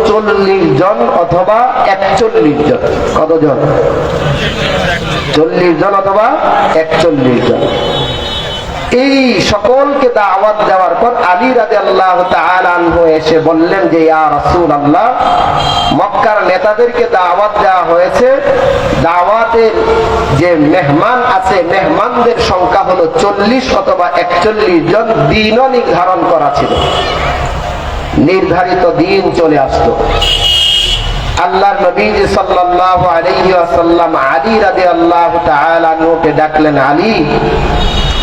40 জন অথবা 41 জন। কতজন? 40 জন অথবা 41 জন। এই সকলকে দাওয়াত দেওয়ার পর আলী রাদিয়াল্লাহু তাআলা আনহু এসে বললেন যে ইয়া রাসূলুল্লাহ, মক্কার নেতাদেরকে দাওয়াত দেওয়া হয়েছে, দাওয়াতের যে মেহমান আছে মেহমানদের সংখ্যা হলো 40 অথবা 41 জন। দিনও নির্ধারণ করা ছিল, নির্ধারিত দিন চলে আসতো। আল্লাহর নবী সাল্লাল্লাহু আলাইহি ওয়াসাল্লাম আলী রাদিয়াল্লাহু তাআলা আনহুকে ডাকলেন, আলী,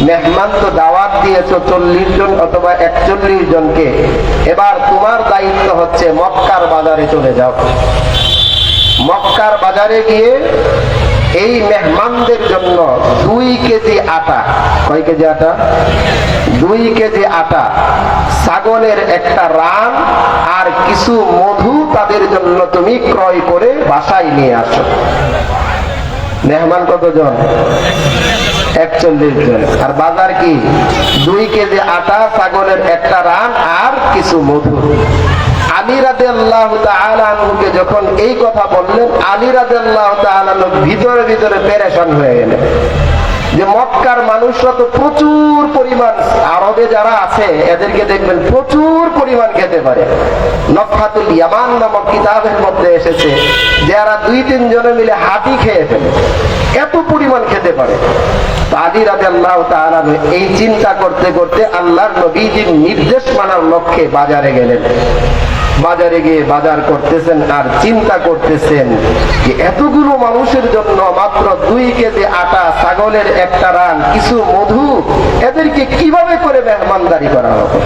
মেহমান তো দাওয়াত দিয়েছো 40 জন অথবা 41 জনকে, এবার তোমার দায়িত্ব হচ্ছে মক্কার বাজারে চলে যাও। মক্কার বাজারে গিয়ে এই মেহমানদের জন্য 2 কেজি আটা, কয় কেজি আটা? 2 কেজি আটা, ছাগলের একটা রান আর কিছু মধু তাদের জন্য তুমি ক্রয় করে বাসায় নিয়ে আসো। মেহমান কতজন? 41 জন। আর বাজার কি? 2 কেজি আটা, ছাগলের একটা রান আর কিছু মধু। আলী রাদিয়াল্লাহু তাআলা আনহুকে যখন এই কথা বললেন, আলী রাদিয়াল্লাহু তাআলা ভিতরে ভিতরে পেরেশান হয়ে গেলেন যে মক্কার মানুষরা তো প্রচুর পরিমাণ, আরবে যারা আছে এদেরকে দেখবেন প্রচুর পরিমাণ খেতে পারে। নফহাতুল ইয়ামান নামক কিতাবের মধ্যে এসেছে যারা 2-3 জনে মিলে হাতি খেয়ে ফেলে, এত পরিমাণ খেতে পারে। আলী রাদিয়াল্লাহু তাআলা এই চিন্তা করতে করতে আল্লাহর নবীজির নির্দেশ মানার লক্ষ্যে বাজারে গেলেন। বাজারে গিয়ে বাজার করতেছেন আর চিন্তা করতেছেন যে এতগুলো মানুষের জন্য মাত্র 2 কেজি আটা, ছাগলের একটা রান, কিছু মধু, এদেরকে কিভাবে করে মেহমানদারি করা হবে।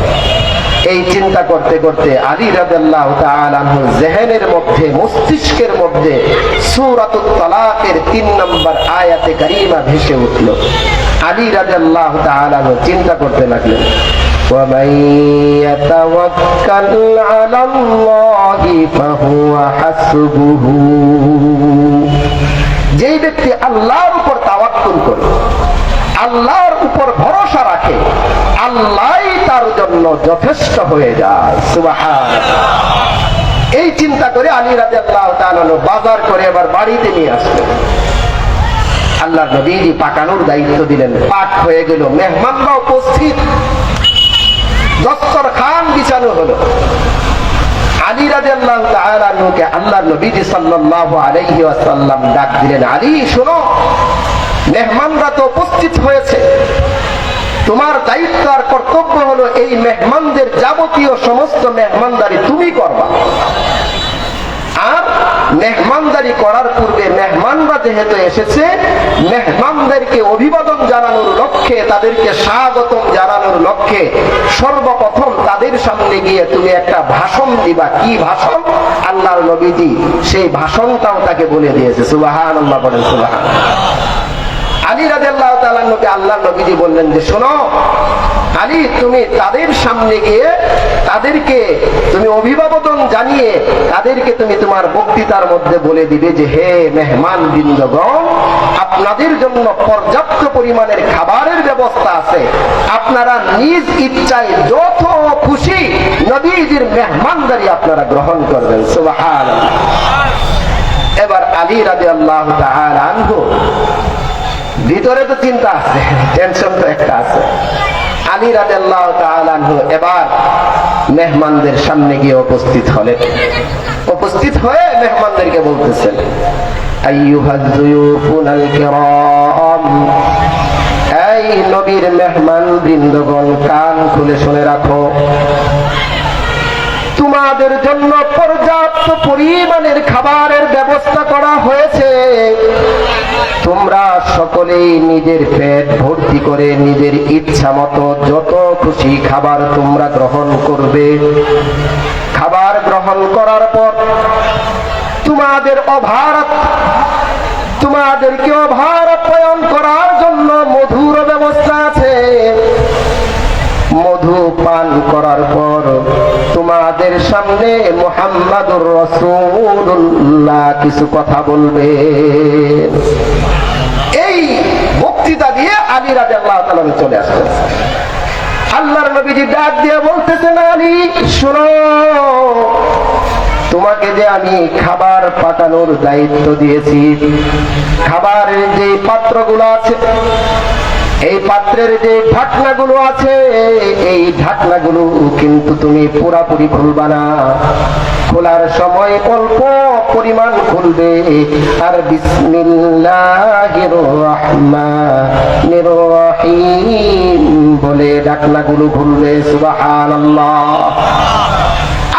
এই চিন্তা করতে করতে আলী রাদিয়াল্লাহু তাআলা আনহু জেহেনের মধ্যে, মস্তিষ্কের মধ্যে সূরাতুত তালাকের 3 নম্বর আয়াতে কারিমা ভেসে উঠল। আলী রাদিয়াল্লাহু তাআলা আনহু চিন্তা করতে লাগলেন, وَمَن يَتَوَكَّلْ عَلَى اللَّهِ فَهُوَ حَسْبُهُ। যেই ব্যক্তি আল্লাহর উপর তাওয়াক্কুল করে, আল্লাহর উপর ভরসা রাখে, আল্লাহই তার জন্য যথেষ্ট হয়ে যায়। সুবহানাল্লাহ। এই চিন্তা করে আলী রাদিয়াল্লাহু তাআলা বাজার করে এবার বাড়িতে নিয়ে আসলেন। আল্লাহর নবীজি পাকানোর দায়িত্ব দিলেন। পাক হয়ে গেল, মেহমানরা উপস্থিত, দস্তরখান বিছানো হলো। আলী রাদিয়াল্লাহু তাআলা আনহুকে আল্লাহর নবীজি সাল্লাল্লাহু আলাইহি ওয়াসাল্লাম ডাক দিলেন, আলী শোনো, মেহমানরা তো উপস্থিত হয়েছে, তোমার দায়িত্ব আর কর্তব্য হলো এই মেহমানদের যাবতীয় সমস্ত মেহমানদারি তুমি করবা। আর মেহমানদারি করার পূর্বে মেহমানরা যেহেতু এসেছে, মেহমানদেরকে অভিবাদন জানানোর লক্ষ্যে, তাদেরকে স্বাগতম জানানোর লক্ষ্যে সর্বপ্রথম তাদের সামনে গিয়ে তুমি একটা ভাষণ দিবা। কি ভাষণ? আল্লাহর নবীজি সেই ভাষণটাও তাকে বলে দিয়েছে। সুবহানাল্লাহ, বলেন সুবহানাল্লাহ। আলী রাদিয়াল্লাহু তাআলা নবী, আল্লাহর নবীজি বললেন যে শোনো আলী, তুমি তাদের সামনে গিয়ে তাদেরকে তুমি অভিবাদন জানিয়ে তাদেরকে তুমি তোমার বক্তৃতার মধ্যে বলে দিবে যে হে মেহমান বৃন্দগণ, আপনাদের জন্য পর্যাপ্ত পরিমাণের খাবারের ব্যবস্থা আছে, আপনারা নিজ ইচ্ছায় যত খুশি নবীজির মেহমানদারি আপনারা গ্রহণ করবেন। সুবহানাল্লাহ। এবার আলী রাদিয়াল্লাহু তাআলা আনহু ভিতরে তো চিন্তা আছে, টেনশন তো একটা আছে। আলী রাদিয়াল্লাহু তাআলা আনহু এবার মেহমানদের সামনে গিয়ে উপস্থিত হলেন। উপস্থিত হয়ে মেহমানদেরকে বলতেছেন, আইয়ুহাজ যুয়ুফুনাল কিরাম, এই নবীর মেহমান বৃন্দগণ, কান খুলে শুনে রাখো, তোমাদের জন্য পর্যাপ্ত পরিমাণের খাবারের ব্যবস্থা করা হয়েছে। তোমরা সকলেই নিজের পেট ভর্তি করে নিজের ইচ্ছা মতো যত খুশি খাবার তোমরা গ্রহণ করবে। খাবার গ্রহণ করার পর তোমাদেরকে অভার আপ্যায়ন করার জন্য মধুর ব্যবস্থা আছে। মধু পান করার পর তোমাদের সামনে মুহাম্মাদুর রাসূলুল্লাহ কিছু কথা বলবে। এই বক্তৃতা দিয়ে আলী রাদিয়াল্লাহু তাআলা চলে আসলেন। আল্লাহর নবীজি ডাক দিয়ে বলতেছেন, আলী শোনো, তোমাকে যে আমি খাবার পাঠানোর দায়িত্ব দিয়েছি, খাবারের যে পাত্রগুলো আছে, এই পাত্রের যে ঢাকনাগুলো আছে, এই ঢাকনাগুলো কিন্তু তুমি পুরাপুরি খুলবা না। খোলার সময় অল্প পরিমাণ খুলবে, আর বিসমিল্লাহির রহমানির রহিম বলে ঢাকনাগুলো খুলবে। সুবহানাল্লাহ।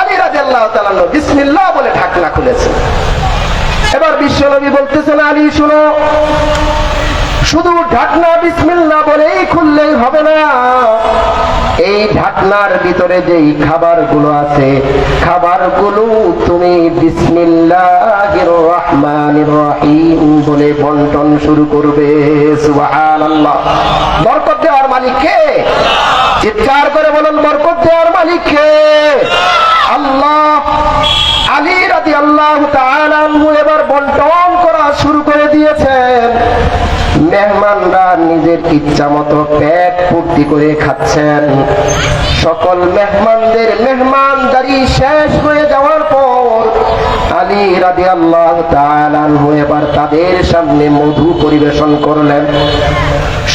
আলী রাদিয়াল্লাহু তাআলা বিসমিল্লাহ বলে ঢাকনা খুলেছে। এবার বিশ্বনবী বলতেছেন, আলী শুনো, শুধু ঢাকনা বিসমিল্লাহ বলেই খুললেই হবে না, এই ঢাকনার ভিতরে যেই খাবারগুলো আছে, খাবারগুলো তুমি বিসমিল্লাহির রহমানির রহিম বলে বন্টন শুরু করবে। সুবহানাল্লাহ। বরকত দেওয়ার মালিক কে? চিৎকার করে বলুন, বরকত দেওয়ার মালিক কে? আল্লাহ। আলী রাদিয়াল্লাহু তাআলা আনহু এবার বন্টন করা শুরু করে দিয়েছেন। মেহমানরা নিজের ইচ্ছা মতো পেট পূর্তি করে খাচ্ছেন। সকল মেহমানদের মেহমানদারি শেষ হয়ে যাওয়ার পর আলী রাদিয়াল্লাহু তাআলা আনহু এবার তাদের সামনে মধু পরিবেশন করলেন।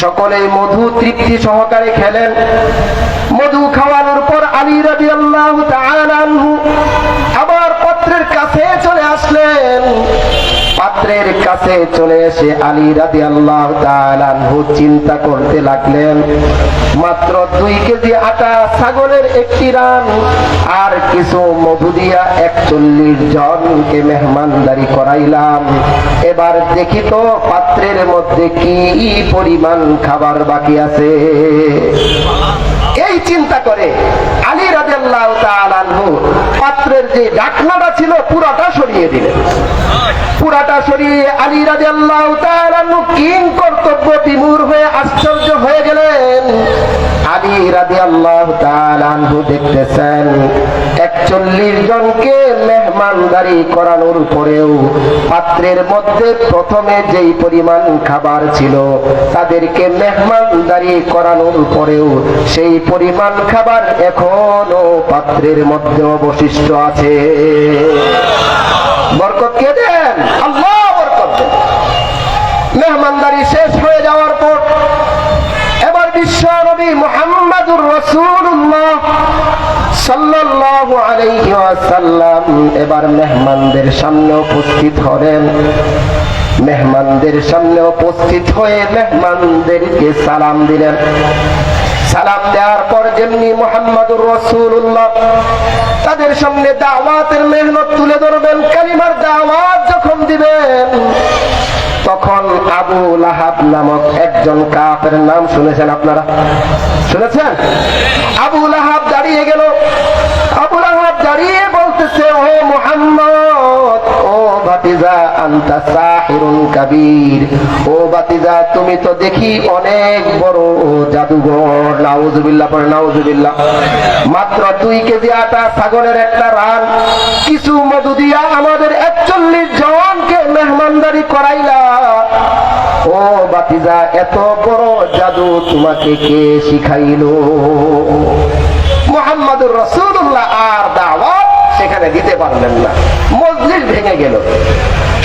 সকলে মধু তৃপ্তি সহকারে খেলেন। মধু খাওয়ানোর পর আলী রাদিয়াল্লাহু তাআলা আনহু আবার পাত্রের কাছে চলে আসলেন। পাত্রের কাছে চলে এসে আলী রাদিয়াল্লাহু তাআলা আনহু চিন্তা করতে লাগলেন, মাত্র 2 কেজি আটা, ছাগলের একটি রান আর কিছু মধু দিয়া 41 জনকে মেহমানদারি করাইলাম। এবার দেখি তো পাত্রের মধ্যে কি পরিমাণ খাবার বাকি আছে। এই চিন্তা করে আলী রাদিয়াল্লাহু তাআলা আনহু পাত্রের যে ঢাকনাটা ছিল পুরাটা সরিয়ে দিলেন। পুরাটা সরিয়ে আলী রাদিয়াল্লাহু তাআলা আনহু কিং কর্তব্য বিমূঢ় হয়ে আশ্চর্য হয়ে গেলেন। আলী রাদিয়াল্লাহু তাআলা আনহু দেখতেছেন 41 জনকে মেহমানদারি করানোর পরেও পাত্রের মধ্যে প্রথমে যেই পরিমাণ খাবার ছিল, তাদেরকে মেহমানদারি করানোর পরেও সেই পরিমাণ খাবার এখনো পাত্রের মধ্যে অবশিষ্ট আছে। বরকত কে দেন? আল্লাহ বরকত দেন। মেহমানদারি শেষ হয়ে যাওয়ার পর এবার বিশ্ব নবী মুহাম্মদুর রাসূলুল্লাহ সাল্লাল্লাহু আলাইহি ওয়াসাল্লাম এবার মেহমানদের সামনে উপস্থিত হলেন। মেহমানদের সামনে উপস্থিত হয়ে মেহমানদেরকে সালাম দিলেন। সালাম দেওয়ার পর যেমনি মুহাম্মদুর রাসূলুল্লাহ তাদের সামনে দাওয়াতের মেহনত তুলে ধরবেন, কালিমার দাওয়াত যখন দিবেন, তখন আবু লাহাব নামক একজন কাফের নাম শুনেছেন আপনারা? শুনেছেন? আবু লাহাব দাঁড়িয়ে গেল। আবু লাহাব দাঁড়িয়ে বলতেছে, ও মুহাম্মদ, ও ভাতিজা, আনতা সাহিরুন কাবীর, ও ভাতিজা তুমি তো দেখি অনেক বড় জাদুঘর। নাউজুবিল্লাহ পড়ে, নাউজুবিল্লাহ। মাত্র 2 কেজি আটা, ছাগলের একটা রান, কিছু মধু দিয়া আমাদের 41 জনকে মেহমানদারি করাইলা। ও ভাতিজা, এত বড় জাদু তোমাকে কে শিখাইলো? মুহাম্মদুর রাসূলুল্লাহ আর দাওয়াত সেখানে দিতে পারলেন না। মজলিস ভেঙে গেল।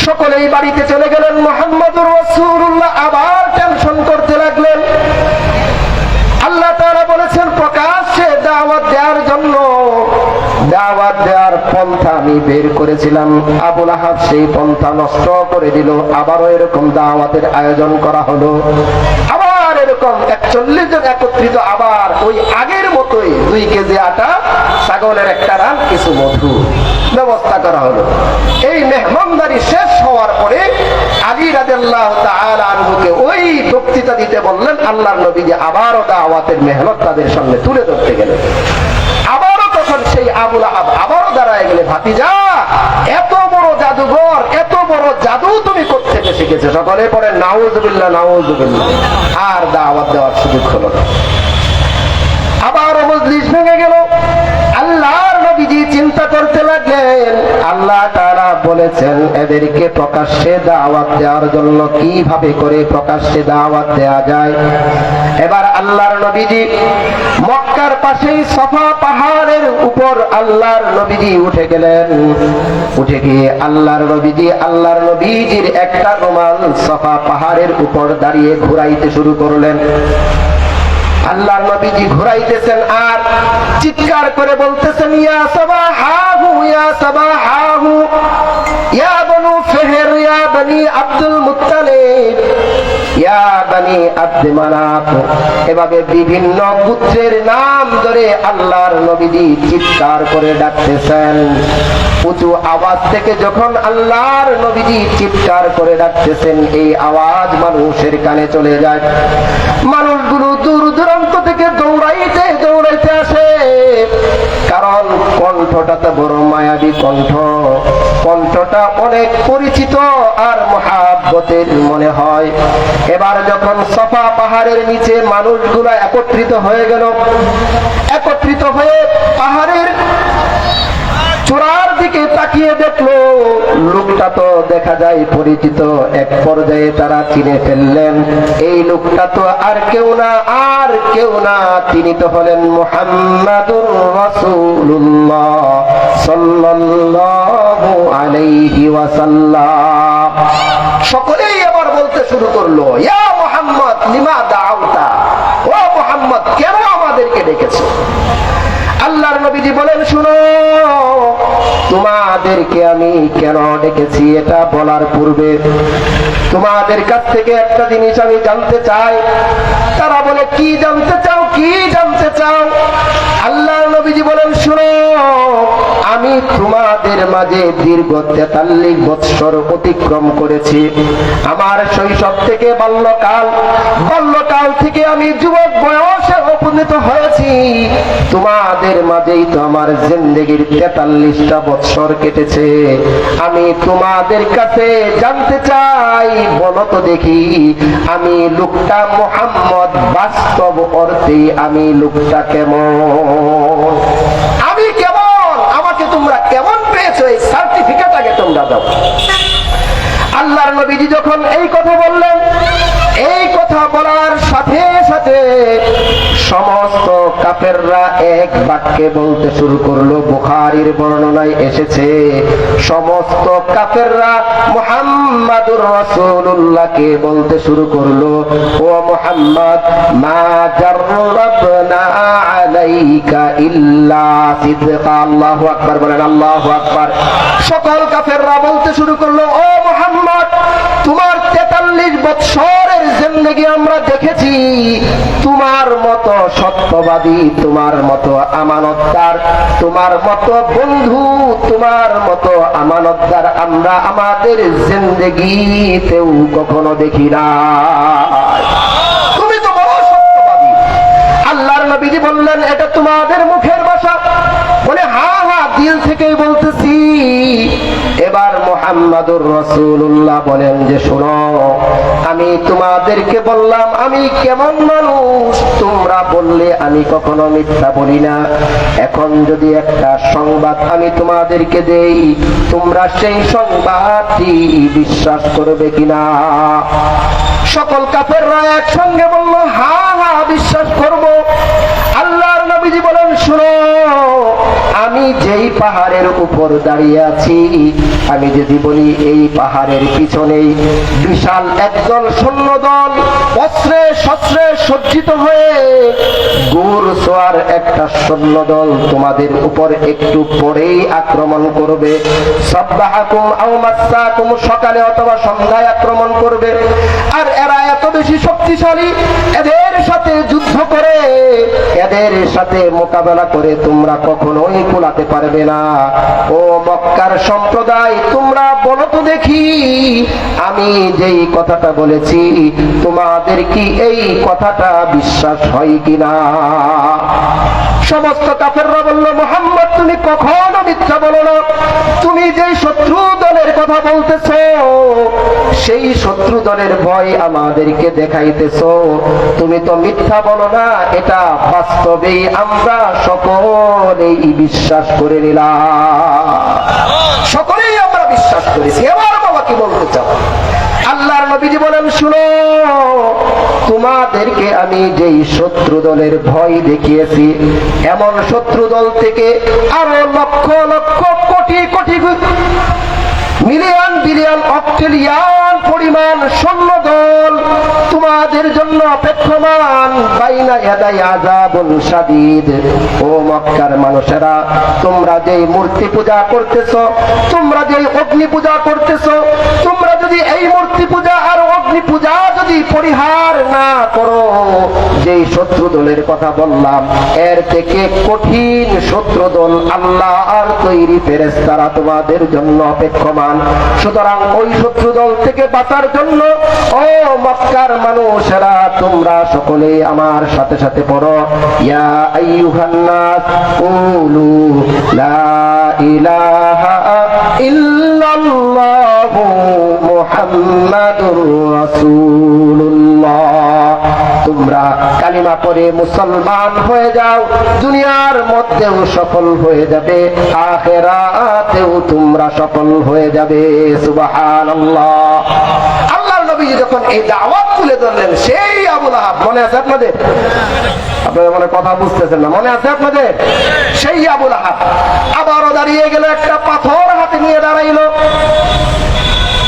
সকলেই বাড়িতে চলে গেলেন। মুহাম্মদুর রাসূলুল্লাহ আবার টেনশন করতে লাগলেন। আল্লাহ তাআলা বলেছেন প্রকাশ্যে দাওয়াত দেওয়ার জন্য, দাওয়াত দেওয়ার পন্থা আমি বের করেছিলাম, আবু লাহাব সেই পন্থা নষ্ট করে দিল। আবারও এরকম দাওয়াতের আয়োজন করা হলো। আবার এরকম 41 জন একত্রিত, আবার ওই আগের মতোই 2 কেজি আটা, ছাগলের একটা রান, কিছু মধু ব্যবস্থা করা হলো। এই মেহমানদারি শেষ হওয়ার পরে আলী রাদিয়াল্লাহু তাআলা আনহুকে ওই বক্তৃতা দিতে বললেন। আল্লাহর নবী যে আবারও দাওয়াতের মেহনত তাদের সামনে তুলে ধরতে গেলেন। আবারও তখন সেই আবু লাহাব আবারও দাঁড়ায় গেলে, ভাতিজা, এত বড় জাদুঘর, এত বড় জাদু তুমি কোত্থেকে শিখেছো? সকলে পড়ে নাউজুবিল্লাহ, নাউজুবিল্লাহ। আর দাওয়াত দেওয়ার সুযোগ হলো না। আবারও মজলিস ভেঙে গেল। আল্লাহর নবীজি চিন্তা করতে লাগলেন, আল্লাহ তাআলা বলেছেন এদেরকে প্রকাশ্যে দাওয়াত দেওয়ার জন্য কিভাবে করে প্রকাশ্যে দাওয়াত দেওয়া যায়। এবার আল্লাহর নবীজি মক্কার পাশেই সফা পাহাড়ের উপর আল্লাহর নবীজি উঠে গেলেন। উঠে গিয়ে আল্লাহর নবীজির একটা রুমাল সফা পাহাড়ের উপর দাঁড়িয়ে ঘুরাইতে শুরু করলেন। আল্লাহর নবীজি ঘুরাইতেছেন আর চিৎকার করে বলতেছেন, ইয়া সাবাহাহু ইয়া সাবাহাহু ইয়া বনু ফিহর ইয়া বনি আব্দুল মুত্তালিব ইয়া বনি আব্দ মানাফ। এভাবে বিভিন্ন গোত্রের নাম ধরে আল্লাহর নবীজি চিৎকার করে ডাকতেছেন। উঁচু আওয়াজ থেকে যখন আল্লাহর নবীজি চিৎকার করে ডাকতেছেন, এই আওয়াজ মানুষের কানে চলে যায়। মানুষগুলো দূর দূরান্ত থেকে দৌড়াইতে দৌড়াইতে আসে, কারণ কণ্ঠটা তো বড় মায়াবী কণ্ঠটা অনেক পরিচিত আর মহাব্বতের মনে হয়। এবার যখন সফা পাহাড়ের নিচে মানুষগুলা একত্রিত হয়ে গেল, একত্রিত হয়ে পাহাড়ের চূড়ার দিকে তাকিয়ে দেখলো, লোকটা তো দেখা যায় পরিচিত। এক পর্যায়ে তারা চিনে ফেললেন, এই লোকটা তো আর কেউ না, তিনি তো হলেন মুহাম্মাদুর রাসূলুল্লাহ সাল্লাল্লাহু আলাইহি ওয়াসাল্লাম। সকলেই আবার বলতে শুরু করলো, ইয়া মুহাম্মদ লিমা দাউতা, ও মুহাম্মদ কেন আমাদেরকে ডেকেছো? আল্লাহর নবীজি বলেন, শুনো, তোমাদেরকে আমি কেন ডেকেছি এটা বলার পূর্বে তোমাদের কাছ থেকে একটা জিনিস আমি জানতে চাই। তারা বলে, কি জানতে চাও? আল্লাহর নবীজি বলেন, শুনো, আমি তোমাদের মাঝে দীর্ঘ 43 বৎসর অতিক্রম করেছি। আমার শৈশব থেকে বাল্যকাল থেকে আমি যুবক বয়সে উপনীত হয়েছি। তোমাদের মাঝেই তো আমার জিন্দেগির 43টা বৎসর কেটেছে। আমি তোমাদের কাছে জানতে চাই, বলো তো দেখি, আমি লোকটা মুহাম্মদ বাস্তব অর্থে আমি লোকটা কেমন? আমি কেমন? আমাকে তোমরা কেমন পেয়েছো? এই সার্টিফিকেট আগে তোমরা দাও। আল্লাহর নবীজি যখন এই কথা বললেন, এই কথা বলার সাথে সাথে সমস্ত কাফেররা এক বাক্যে বলতে শুরু করলো। বুখারীর বর্ণনায় এসেছে, সমস্ত কাফেররা মুহাম্মাদুর রাসূলুল্লাহকে বলতে শুরু করলো, ও মুহাম্মদ, মা জাররাবনা আলাইকা ইল্লা সিদকা। আল্লাহু আকবার বলেন, আল্লাহু আকবার। সকল কাফেররা বলতে শুরু করলো, ও মুহাম্মদ, তোমার 43 বৎসরের জিন্দেগি আমরা দেখেছি। তোমার মতো সত্যবাদী, তোমার মতো আমানতদার, তোমার মতো বন্ধু, তোমার মতো আমানতদার আমরা আমাদের জিন্দেগিতেও কখনো দেখি না। তুমি তো বড় সত্যবাদী। আল্লাহর নবীজি বললেন, এটা তোমাদের মুখের ভাষা? বলে, হ্যাঁ, দিল থেকেই বলতেছি। এবার মুহাম্মাদুর রাসূলুল্লাহ বলেন যে, শোনো, আমি তোমাদেরকে বললাম আমি কেমন মানুষ, তোমরা বললে আমি কখনো মিথ্যা বলি না। এখন যদি একটা সংবাদ আমি তোমাদেরকে দেই, তোমরা সেই সংবাদটি বিশ্বাস করবে কিনা? সকল কাফেররা একসঙ্গে বলল, হ্যাঁ, বিশ্বাস করব। আল্লাহর নবীজি বলেন, শুনো, আমি যেই পাহাড়ের উপর দাঁড়িয়ে আছি, আমি যদি বলি এই পাহাড়ের পিছনেই বিশাল একদল সৈন্যদল অস্ত্রে শস্ত্রে সজ্জিত হয়ে ঘোড়সওয়ার একটা সৈন্যদল তোমাদের উপর একটু পরেই আক্রমণ করবে। সাব্বাহাকুম আও মাসসাকুম, সকালে অথবা সন্ধ্যায় আক্রমণ করবে। আর এরা এত বেশি শক্তিশালী, এদের সাথে যুদ্ধ করে, এদের সাথে মোকাবেলা করে তোমরা কখনোই কুলাতে পারবে না। ও মক্কার সম্প্রদায়, তোমরা বলো তো দেখি, আমি যেই কথাটা বলেছি তোমাদের কি এই কথাটা বিশ্বাস হয় কিনা? সমস্ত কাফেররা বলল, মুহাম্মদ, তুমি কখনো মিথ্যা বলো না। তুমি যেই শত্রু দলের কথা বলতেছো, সেই শত্রু দলের ভয় আমাদেরকে দেখাইতেছো, তুমি তো মিথ্যা বলো না। এটা বাস্তবেই আমরা সকলেই বিশ্বাস করে নিলাম, সকলেই আমরা বিশ্বাস করেছি। এবার বাবা কি বলতে চাও? আল্লাহর নবীজি বলেন, শুনো, তোমাদেরকে আমি যেই শত্রু দলের ভয় দেখিয়েছি, এমন শত্রু দল থেকে আরো lakh lakh crore crore million billion Australian পরিমাণ সৈন্য দল তোমাদের জন্য অপেক্ষমান। বাইনা ইয়াদাই আযাবুন শাদীদ। ও মক্কার মানুষেরা, তোমরা যেই মূর্তি পূজা করতেছো, তোমরা যেই অগ্নি পূজা করতেছো, তোমরা যদি এই মূর্তি পূজা আর অগ্নি পূজা যদি পরিহার না করো, যেই শত্রু দলের কথা বললাম, এর থেকে কঠিন শত্রু দল আল্লাহর তৈরি ফেরেশতারা তোমাদের জন্য অপেক্ষমান। সুতরাং ওই শত্রু দল থেকে বাঁচার জন্য ও মক্কার মানুষেরা, তোমরা সকলেই আমার সাথে সাথে পড়ো, ইয়া আইয়ুহান নাস কুলু লা ইলাহা ইল্লাল্লাহু মুহাম্মাদুর রাসূলুল্লাহ। তোমরা কালিমা পড়ে মুসলমান হয়ে যাও, দুনিয়ার মধ্যেও সফল হয়ে যাবে, আখিরাতেও তোমরা সফল হয়ে যাবে। সুবহানাল্লাহ। আল্লাহর নবীজি যখন এই দাওয়াত তুলে ধরলেন, সেই আবু লাহাব, মনে আছে আপনাদের? আপনারা মনে কথা বুঝতেছেন না, মনে আছে আপনাদের? সেই আবু লাহাব আবারও দাঁড়িয়ে গেল, একটা পাথর হাতে নিয়ে দাঁড়াইলো।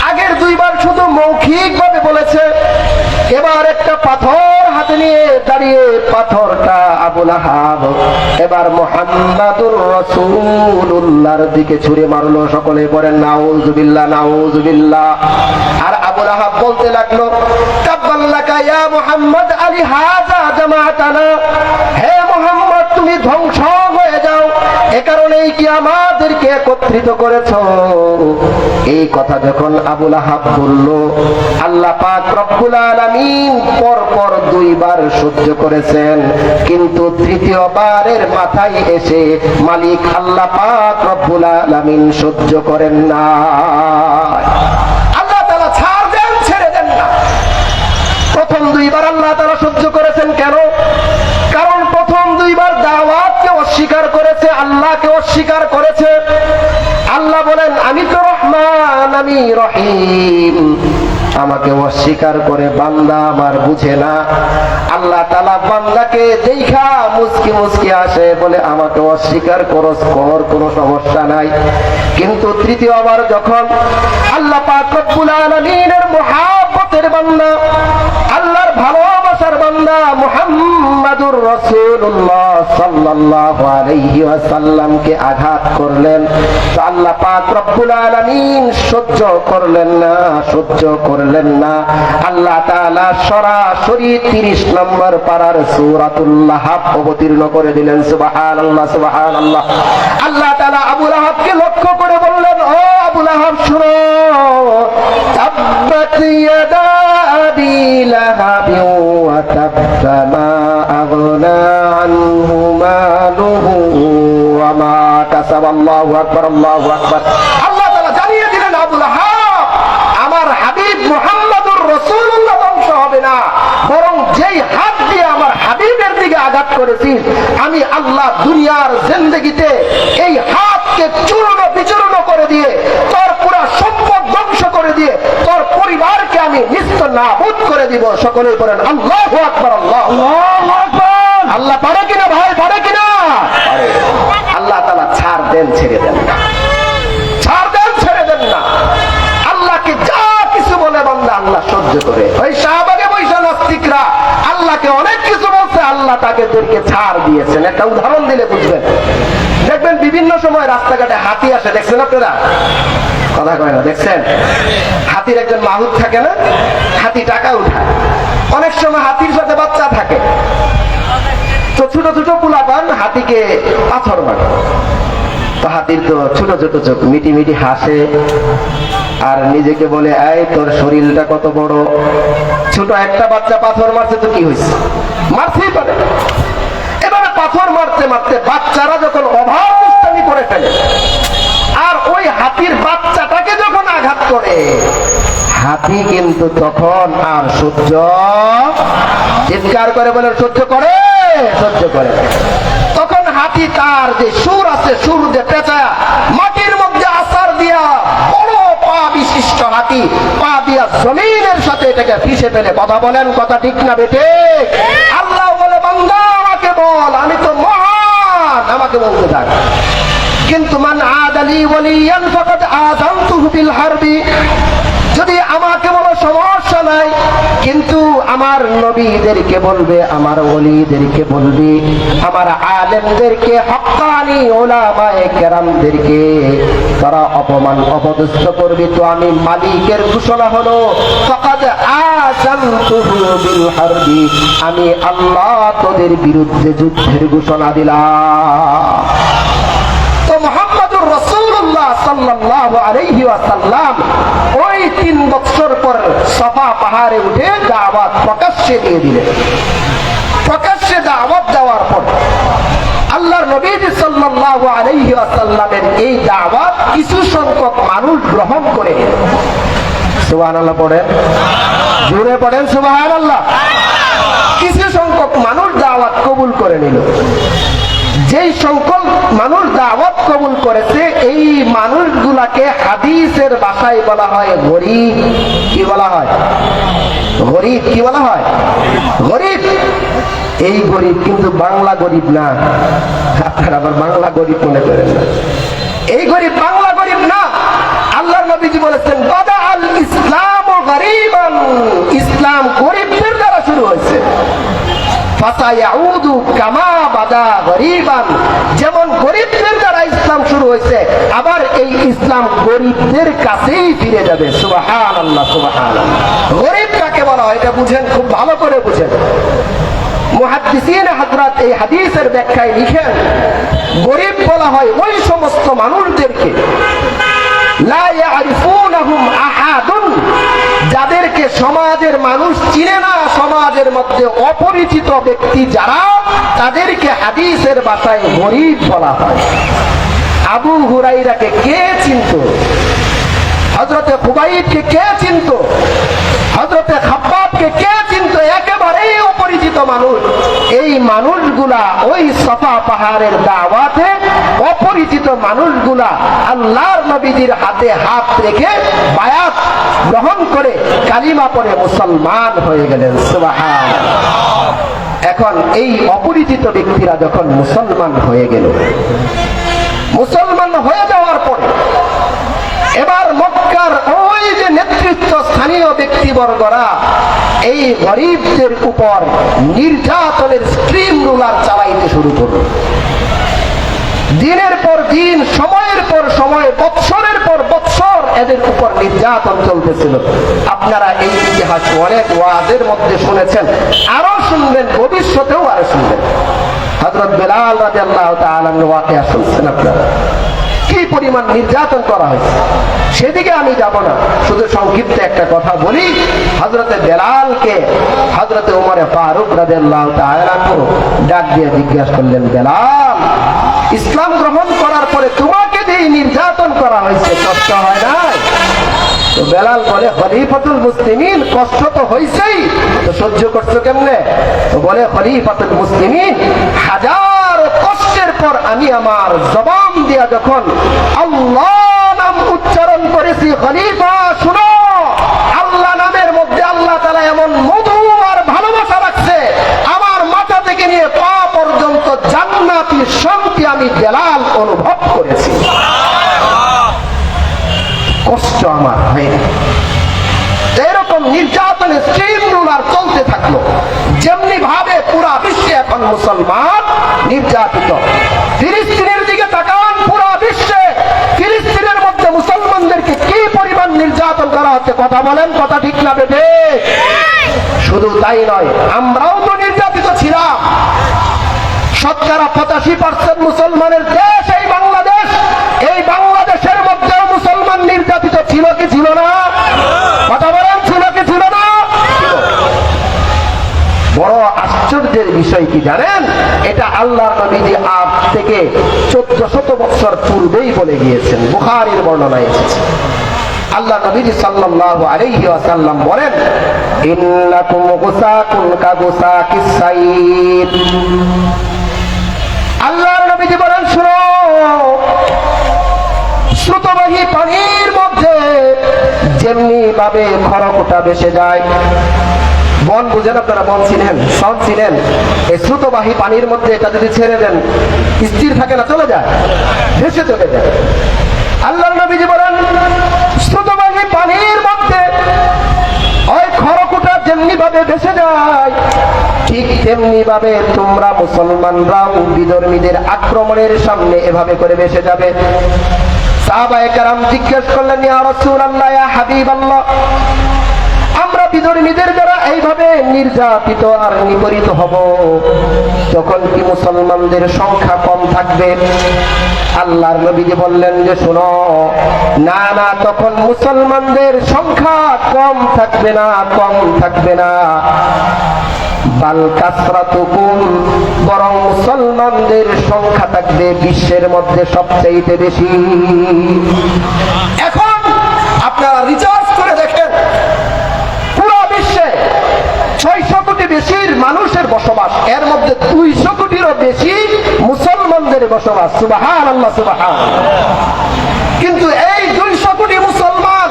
আগের দুইবার শুধু মৌখিক ভাবে বলেছে, এবার একটা পাথর হাতে নিয়ে দাঁড়িয়ে, পাথরটা আবু লাহাব এবার মুহাম্মাদুর রাসূলুল্লাহর দিকে ছুঁড়ে মারলো। সকলে বলেন নাউযুবিল্লাহ, নাউযুবিল্লাহ। আর আবু লাহাব বলতে লাগলো, তাব্বাল্লাকা ইয়া মুহাম্মদ আলী হাযা জামাতানা। হে মুহাম্মদ, তুমি ধ্বংস হয়ে যাও, এ কারণেই কি আমাদেরকে একত্রিত করেছো? এই কথা যখন আবু লাহাব বলল, আল্লাহ পাক রব্বুল আলামিন পরপর দুইবার সহ্য করেছেন, কিন্তু তৃতীয়বারের মাথায় এসে মালিক আল্লাহ পাক রব্বুল আলামিন সহ্য করেন না। আল্লাহ তাআলা ছাড় দেন, ছেড়ে দেন না। প্রথম দুইবার আল্লাহ তাআলা সহ্য করেছেন কেন? কারণ প্রথম দুইবার দাওয়াতকে অস্বীকার করেছে, আল্লাহকে অস্বীকার করেছে। আল্লাহ বলেন, আমি তো রহমান, আমি রহিম। আমাকে অস্বীকার করে বান্দা আমার বুঝে না। আল্লাহ তাআলা বান্দাকে দেখা মুস্কি মুস্কি আসে, বলে আমাকে অস্বীকার করস, কর, কোনো সমস্যা নাই। কিন্তু তৃতীয়বার যখন আল্লাহ পাক রব্বুল আলামিনের মুহাব্বতের বান্দা, আল্লাহর ভালোবাসার বান্দা মুহাম্মাদুর রাসূলুল্লাহ সাল্লাল্লাহু আলাইহি ওয়াসাল্লামকে আঘাত করলেন, তো আল্লাহ পাক রব্বুল আলামিন সহ্য করলেন না, সহ্য করলেন না। আল্লাহ তাআলা সরাসরি 30 নম্বর পারার সূরাতুল লাহাব অবতীর্ণ করে দিলেন। সুবহানাল্লাহ, সুবহানাল্লাহ। আল্লাহ তাআলা আবু লাহাবকে লক্ষ্য করে বললেন, ও আবু লাহাব, শুনো, তাব্বাত ইয়াদা আবি লাহাবিন ওয়া তাব্বা মা আগনা আনহু মালুহু ওয়া মা কাসাবা। আল্লাহু আকবার, আল্লাহু আকবার। আল্লাহ তাআলা জানিয়ে দিলেন, আবু লাহাব, আমার হাবিব মুহাম্মাদুর রাসূলুল্লাহ ধ্বংস হবে না, বরং যেই হাত দিয়ে আমার হাবিবের দিকে আঘাত করেছিস, আমি আল্লাহ দুনিয়ার জিন্দেগিতে এই হাতকে চূর্ণ বিচূর্ণ করে দিয়ে, তোর পুরো সম্পদ ধ্বংস করে দিয়ে, তোর পরিবারকে আমি নিস্তানাবুদ করে দিব। সকলেই বলেন আল্লাহু আকবার, আল্লাহু আকবার। আল্লাহ পারে কিনা ভাই, পারে কিনা? আল্লাহ তাআলা ছাড় দেন, ছেড়ে দেন না, ছাড় দেন, ছেড়ে দেন না। আল্লাহকে যা কিছু বলে বান্দা আল্লাহ সহ্য করে। ওই শাহবাগে বৈশা নাস্তিকরা আল্লাহকে অনেক কিছু বলছে, আল্লাহ তাদেরকে ছাড় দিয়েছেন। একটা উদাহরণ দিলে বুঝবেন। দেখবেন বিভিন্ন সময় রাস্তাঘাটে হাতি আসে, দেখছেন আপনারা? কথা কয় না, দেখছেন? হাতির একজন মাহুত থাকে না, হাতি টাকা উঠায়। অনেক সময় হাতির সাথে বাচ্চা থাকে, তো ছোট ছোট পোলাপান হাতিকে পাথর মারে। তো হাতির তো ছোট ছোট চোখ, মিটি মিটি হাসে আর নিজেকে বলে, এই তোর শরীরটা কত বড়, ছোট একটা বাচ্চা পাথর মারছে তো কি হয়েছে, মারছেই পারে। এভাবে পাথর মারতে মারতে বাচ্চারা যখন অভাব দুষ্টামি করে ফেলে, আর ওই হাতির বাচ্চাটাকে যখন আঘাত করে, হাতি কিন্তু তখন আর সহ্য, চিৎকার করে বলে সহ্য করে, সহ্য করে। তখন হাতি তার যে সুর আছে, সুর দিয়ে পেঁচায়া মাটির মধ্যে আছাড় দিয়া বড় পা জমিনের সাথে এটাকে পিষে ফেলে। কথা বলেন, কথা ঠিক না বেটে? আল্লাহ বলে বান্দা আমাকে বল, আমি তো মহান, আমাকে বলতে থাক। কিন্তু মান আদালি ওয়ালিয়ান ফাকাদ আযানতুহু বিল হারবি, যদি আমাকে বলো সমস্যা নাই, কিন্তু আমার নবীদেরকে বলবে, আমার ওলিদেরকে বলবে, আমার আলেমদেরকে, হক্কানি উলামায়ে কেরামদেরকে তারা অপমান অপদস্থ করবে, তো আমি মালিকের ঘোষণা হলো ফাকাদ আযানতুহু বিল হারবি, আমি আল্লাহ তোদের বিরুদ্ধে যুদ্ধের ঘোষণা দিলাম। তো মুহাম্মদুর রাসূলুল্লাহ সাল্লাল্লাহু আলাইহি ওয়াসাল্লাম ওই 3 বছর পর সাফা পাহাড়ে উঠে দাওয়াত প্রকাশ্যে দিয়ে দিলেন। প্রকাশ্যে দাওয়াত দেওয়ার পর আল্লাহর নবী সাল্লাল্লাহু আলাইহি ওয়াসাল্লামের এই দাওয়াত কিছু সংখ্যক মানুষ গ্রহণ করে নিলেন। সুবহানাল্লাহ পড়েন, জোরে পড়েন সুবহানাল্লাহ। কিছু সংখ্যক মানুষ দাওয়াত কবুল করে নিল। যেই সংখ্যক মানুষ দাওয়াত কবুল করেছে এই মানুষগুলাকে হাদিসের ভাষায় বলা হয় গরীব। কি বলা হয়? গরীব। কি বলা হয়? গরীব। এই গরীব কিন্তু বাংলা গরীব না, আপনারা আবার বাংলা গরীব মনে করেন না। এই গরীব বাংলা গরীব না। আল্লাহর নবীজি বলেছেন বাদা আল ইসলাম গরীবান, ইসলাম গরীবদের দ্বারা শুরু হয়েছে। যেমন গরিবদের দ্বারা ইসলাম শুরু হয়েছে, আবার এই ইসলাম গরিবদের কাছেই ফিরে যাবে। সুবহানাল্লাহ, সুবহানাল্লাহ। গরিব কাকে বলা হয় এটা বুঝেন, খুব ভালো করে বুঝেন। মুহাদ্দিসিন হযরত এই হাদিসের ব্যাখ্যায় লিখেন, গরিব বলা হয় ওই সমস্ত মানুষদেরকে লা ইয়ারিফুনাহুম আহাদুন, যাদেরকে সমাজের মানুষ চিনে না, সমাজের মধ্যে অপরিচিত ব্যক্তি যারা, তাদেরকে হাদিসের ভাষায় গরীব বলা হয়। আবু হুরাইরাকে কে চিনতো? হযরতে খুবাইবকে কে চিনতো? হযরতে খাব্বাবকে কে চিনতো? একেবারেই অপরিচিত মানুষ। এই মানুষগুলা ওই সাফা পাহাড়ের দাওয়াতে অপরিচিত মানুষগুলা আল্লাহর নবীজির হাতে হাত রেখে বায়াত গ্রহণ করে কালিমা পড়ে মুসলমান হয়ে গেলেন। সুবহানাল্লাহ। এখন এই অপরিচিত ব্যক্তিরা যখন মুসলমান হয়ে গেল, মুসলমান হয়ে যাওয়ার পরে এবার মক্কার ওই যে নেতৃত্ব স্থানীয় ব্যক্তিবর্গরা এই গরিবদের উপর নির্যাতনের স্ট্রিম রুলার চালাইতে শুরু করল। দিনের পর দিন, সময়ের পর সময়, বৎসরের পর বৎসর এদের উপর নির্যাতন চলতেছিল। আপনারা এই ইতিহাস অনেক ওয়াজের মধ্যে শুনেছেন, আরো শুনবেন, ভবিষ্যতেও আরো শুনবেন। হযরত বেলাল রাদিয়াল্লাহু তাআলা আনহু ওয়াকিয়া শুনছেন আপনারা, কি পরিমাণ নির্যাতন করা হয়েছে। সেদিকে আমি যাব না, শুধু সংক্ষিপ্ত একটা কথা বলি। হযরতে বেলালকে হযরতে ওমর ফারুক রাদিয়াল্লাহু তাআলা আনহু ডাক দিয়ে জিজ্ঞাসা করলেন, বেলাল, ইসলাম গ্রহণ করার পরে তোমাকে যে নির্যাতন করা হয়েছে কষ্ট হয় না? তো বেলাল বলে, খলিফাতুল মুসলিমিন, কষ্ট তো হয়েছেই, তো সহ্য করছো কেমনে? তো বলে, খলিফাতুল মুসলিমিন, হাজার কষ্টের পর আমি আমার জবান দিয়া যখন আল্লাহ নাম উচ্চারণ করেছি, খলিফা শুনো, আল্লাহ নামের মধ্যে আল্লাহ তাআলা এমন মধু আর ভালোবাসা রাখছে, আমার মাথা থেকে নিয়ে পা পর্যন্ত জান্নাতি শান্তি আমি বেলাল অনুভব করেছি। কষ্ট আমার হয়নি। এরকম নির্যাতনের স্ট্রিম রুলার চলতে থাকলো। যেমনি ভাবে পুরা বিশ্বে এখন মুসলমান নির্যাতিত। ফিলিস্তিনের দিকে তাকান, পুরা বিশ্বে ফিলিস্তিনের মধ্যে মুসলমানদেরকে কি পরিমাণ নির্যাতন করা হচ্ছে। কথা বলেন, কথা ঠিক না বেটে? শুধু তাই নয়, আমরাও তো নির্যাতিত ছিলাম। 85% মুসলমানের দেশ এই বাংলাদেশ। এই বাংলাদেশের মধ্যেও মুসলমান নির্যাতিত ছিল কি ছিল না? কথা বলেন, ছিল কি ছিল না? বড় আশ্চর্যের বিষয় কি জানেন? এটা আল্লাহর নবীজি আজ থেকে 1400 বছর পূর্বেই বলে গিয়েছেন, বুখারীর বর্ণনায় এসেছে। আল্লাহ নবী সাল্লাল্লাহু আলাইহি ওয়াসাল্লাম বলেন, ইন্নাকুম গুসাকুন কাগুসাকিস সাইদ। আল্লাহর নবীজি বলেন, শুনো, স্রোতবাহী পানির মধ্যে যেমনি ভাবে খড়কুটা ভেসে যায়। বন বুঝেন আপনারা? বন চিনেন? সব চিনেন? এই স্রোতবাহী পানির মধ্যে এটা যদি ছেড়ে দেন স্থির থাকে না, চলে যায়, ভেসে চলে যায়। আল্লাহর নবীজি বলেন স্রোতবাহী পানির মধ্যে ওই খড়কুটা যেমনি ভাবে ভেসে যায়, ঠিক তেমনি ভাবে তোমরা মুসলমানরাও বিধর্মীদের আক্রমণের সামনে এভাবে করে ভেসে যাবে। সাহাবায়ে কেরাম জিজ্ঞেস করলেন, ইয়া রাসূলুল্লাহ, ইয়া হাবিবাল্লাহ, আমরা বিধর্মীদের দ্বারা এইভাবে নির্যাতিত আর নিপীড়িত হব, তখন কি মুসলমানদের সংখ্যা কম থাকবে? আল্লাহর নবীজি বললেন যে শোনো, না না, তখন মুসলমানদের সংখ্যা কম থাকবে না, কম থাকবে না, বাল কাসরাতুকুম, বরং মুসলমানদের সংখ্যা থাকবে বিশ্বের মধ্যে সবচেয়ে বেশি। এখন আপনারা রিচার্জ করে দেখেন, পুরো বিশ্বে 600 কোটি বেশির মানুষের বসবাস, এর মধ্যে 200 কোটিরও বেশি মুসলমানদের বসবাস। সুবহানাল্লাহ, সুবহানাল্লাহ। কিন্তু এই 200 কোটি মুসলমান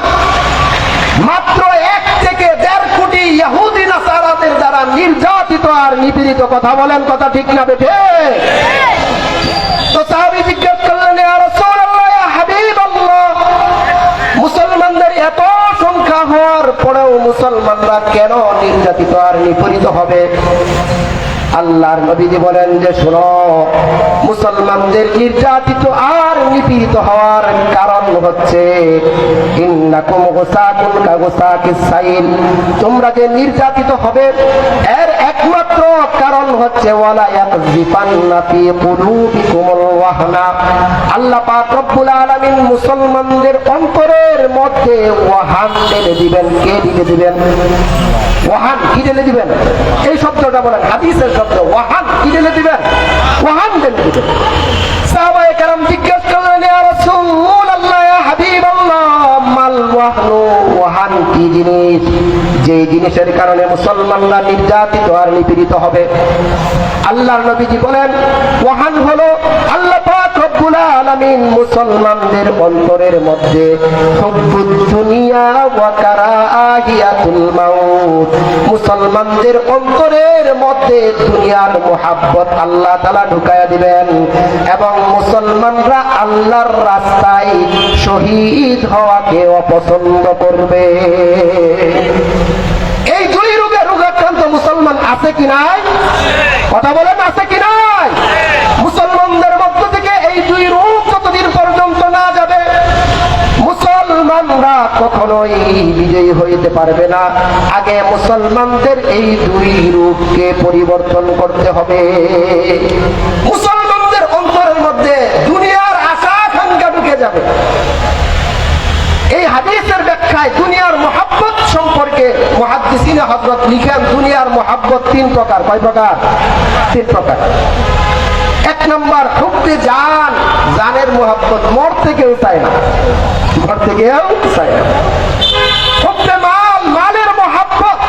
মাত্র 1 থেকে 1.5 কোটি ইহুদি নাসারাদের দ্বারা নির্যাতিত আর নিপীড়িত। কথা বলেন, কথা ঠিক না বেঠে? তো সাহাবী জিজ্ঞেস করলেন, ইয়া রাসূলুল্লাহ, ইয়া হাবিবাল্লাহ, মুসলমানদের এত সংখ্যা হওয়ার পরেও মুসলমানরা কেন নির্যাতিত আর নিপীড়িত হবে? আল্লাহর নবীজি বলেন যে শোনো, মুসলমানদের নির্যাতিত আর নিপীড়িত হওয়ার কারণ হচ্ছে ইন্নাকুম গুসাকুন কাগুসাকিস সাইল, তোমরা যে নির্যাতিত হবে এর একমাত্র কারণ হচ্ছে ওয়ালা ইয়াকযিফান্না ফি কুলুবিকুমুল ওয়াহনা, আল্লাহ পাক রব্বুল আলামিন মুসলমানদের অন্তরের মধ্যে ওয়াহান ঢেলে দিবেন। কে ঢেলে দিবেন? ওয়াহান। কি ঢেলে দিবেন? এই শব্দটা বলেন, হাদিসের শব্দ। ওয়াহান কি ঢেলে দিবেন? ওয়াহান ঢেলে দিবেন। সাহাবায়ে কেরাম জিজ্ঞেস করলেন, ইয়া রাসূলুল্লাহ, ইয়া হাবিবাল্লাহ, মাল ওয়াহনু, ওয়াহান কি জিনিস যে জিনিসের কারণে মুসলমানরা নির্যাতিত আর নিপীড়িত হবে? আল্লাহর নবীজি বলেন, ওয়াহান হলো আল্লাহ পাক রব্বুল আলামিন মুসলমানদের অন্তরের মধ্যে হুব্বুদ দুনিয়া ওয়া কারাহিয়াতুল মাউত, মুসলমানদের অন্তরের মধ্যে দুনিয়ার মুহাব্বত আল্লাহ তাআলা ঢুকায়া দিবেন এবং মুসলমানরা আল্লাহর রাস্তায় শহীদ হওয়াকে অপছন্দ করবে। এই দুই রোগে রোগাক্রান্ত মুসলমান আছে কি নাই? কথা বলেন, আছে কি নাই? মুসলমানদের মধ্য থেকে এই দুই রোগ যতদিন পর্যন্ত না যাবে মুসলমানরা কখনোই বিজয়ী হইতে পারবে না। আগে মুসলমানদের এই দুই রূপকে পরিবর্তন করতে হবে। মুসলমানদের অন্তরের মধ্যে দুনিয়ার আশা আকাঙ্ক্ষা ঢুকে যাবে। এই হাদিসের ব্যাখ্যায় দুনিয়ার মুহাব্বত সম্পর্কে মুহাদ্দিসিনে হযরত লিখেন, দুনিয়ার মুহাব্বত 3 প্রকার। কয় প্রকার? 3 প্রকার। 1 নম্বর হুব্বে জান, জানের মুহাব্বত, মরতে কেউ চায় না, মরতে কেউ চায় না। হুব্বে মাল, মালের মুহাব্বত।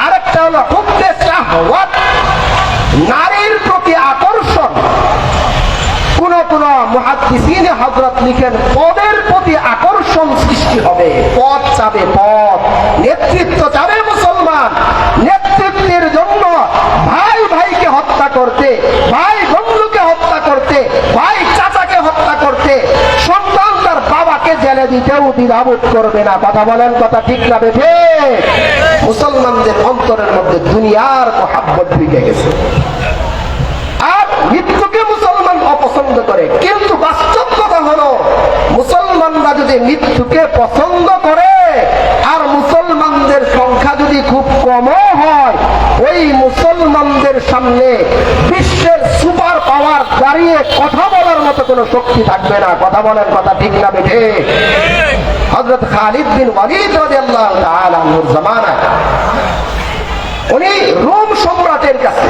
আরেকটা হলো হুব্বে শাহওয়াত, নারীর প্রতি আকর্ষণ। কোন কোন মুহাদ্দিসিনে হযরত লিখেন পদের প্রতি আকর্ষণ সৃষ্টি হবে, পদ চাবে, পদ, নেতৃত্ব চাবে মুসলমান। নেতৃত্বের জন্য ভাই ভাইকে হত্যা করতে, ভাই বন্ধুকে হত্যা করতে, ভাই চাচাকে হত্যা করতে, সন্তান তার বাবাকে জেলে দিতেও দ্বিধাবোধ করবে না। কথা বলেন, কথা ঠিক না বেঠে? মুসলমানদের অন্তরের মধ্যে দুনিয়ার মুহাব্বত ঢুকে গেছে আর মৃত্যুকে মুসলমান অপছন্দ করে। কিন্তু বাস্তব কথা হলো, মুসলমানরা যদি মৃত্যুকে পছন্দ করে আর মুসলমানদের সংখ্যা যদি খুব কমও হয়, ওই মুসলমানদের সামনে বিশ্বের সুপার পাওয়ার দাঁড়িয়ে কথা বলার মতো কোনো শক্তি থাকবে না। কথা বলেন, কথা ঠিক না বেঠে? হযরত খালিদ বিন ওয়ালিদ রাদিয়াল্লাহু তাআলা আনহুর জামানায় উনি রোম সম্রাটের কাছে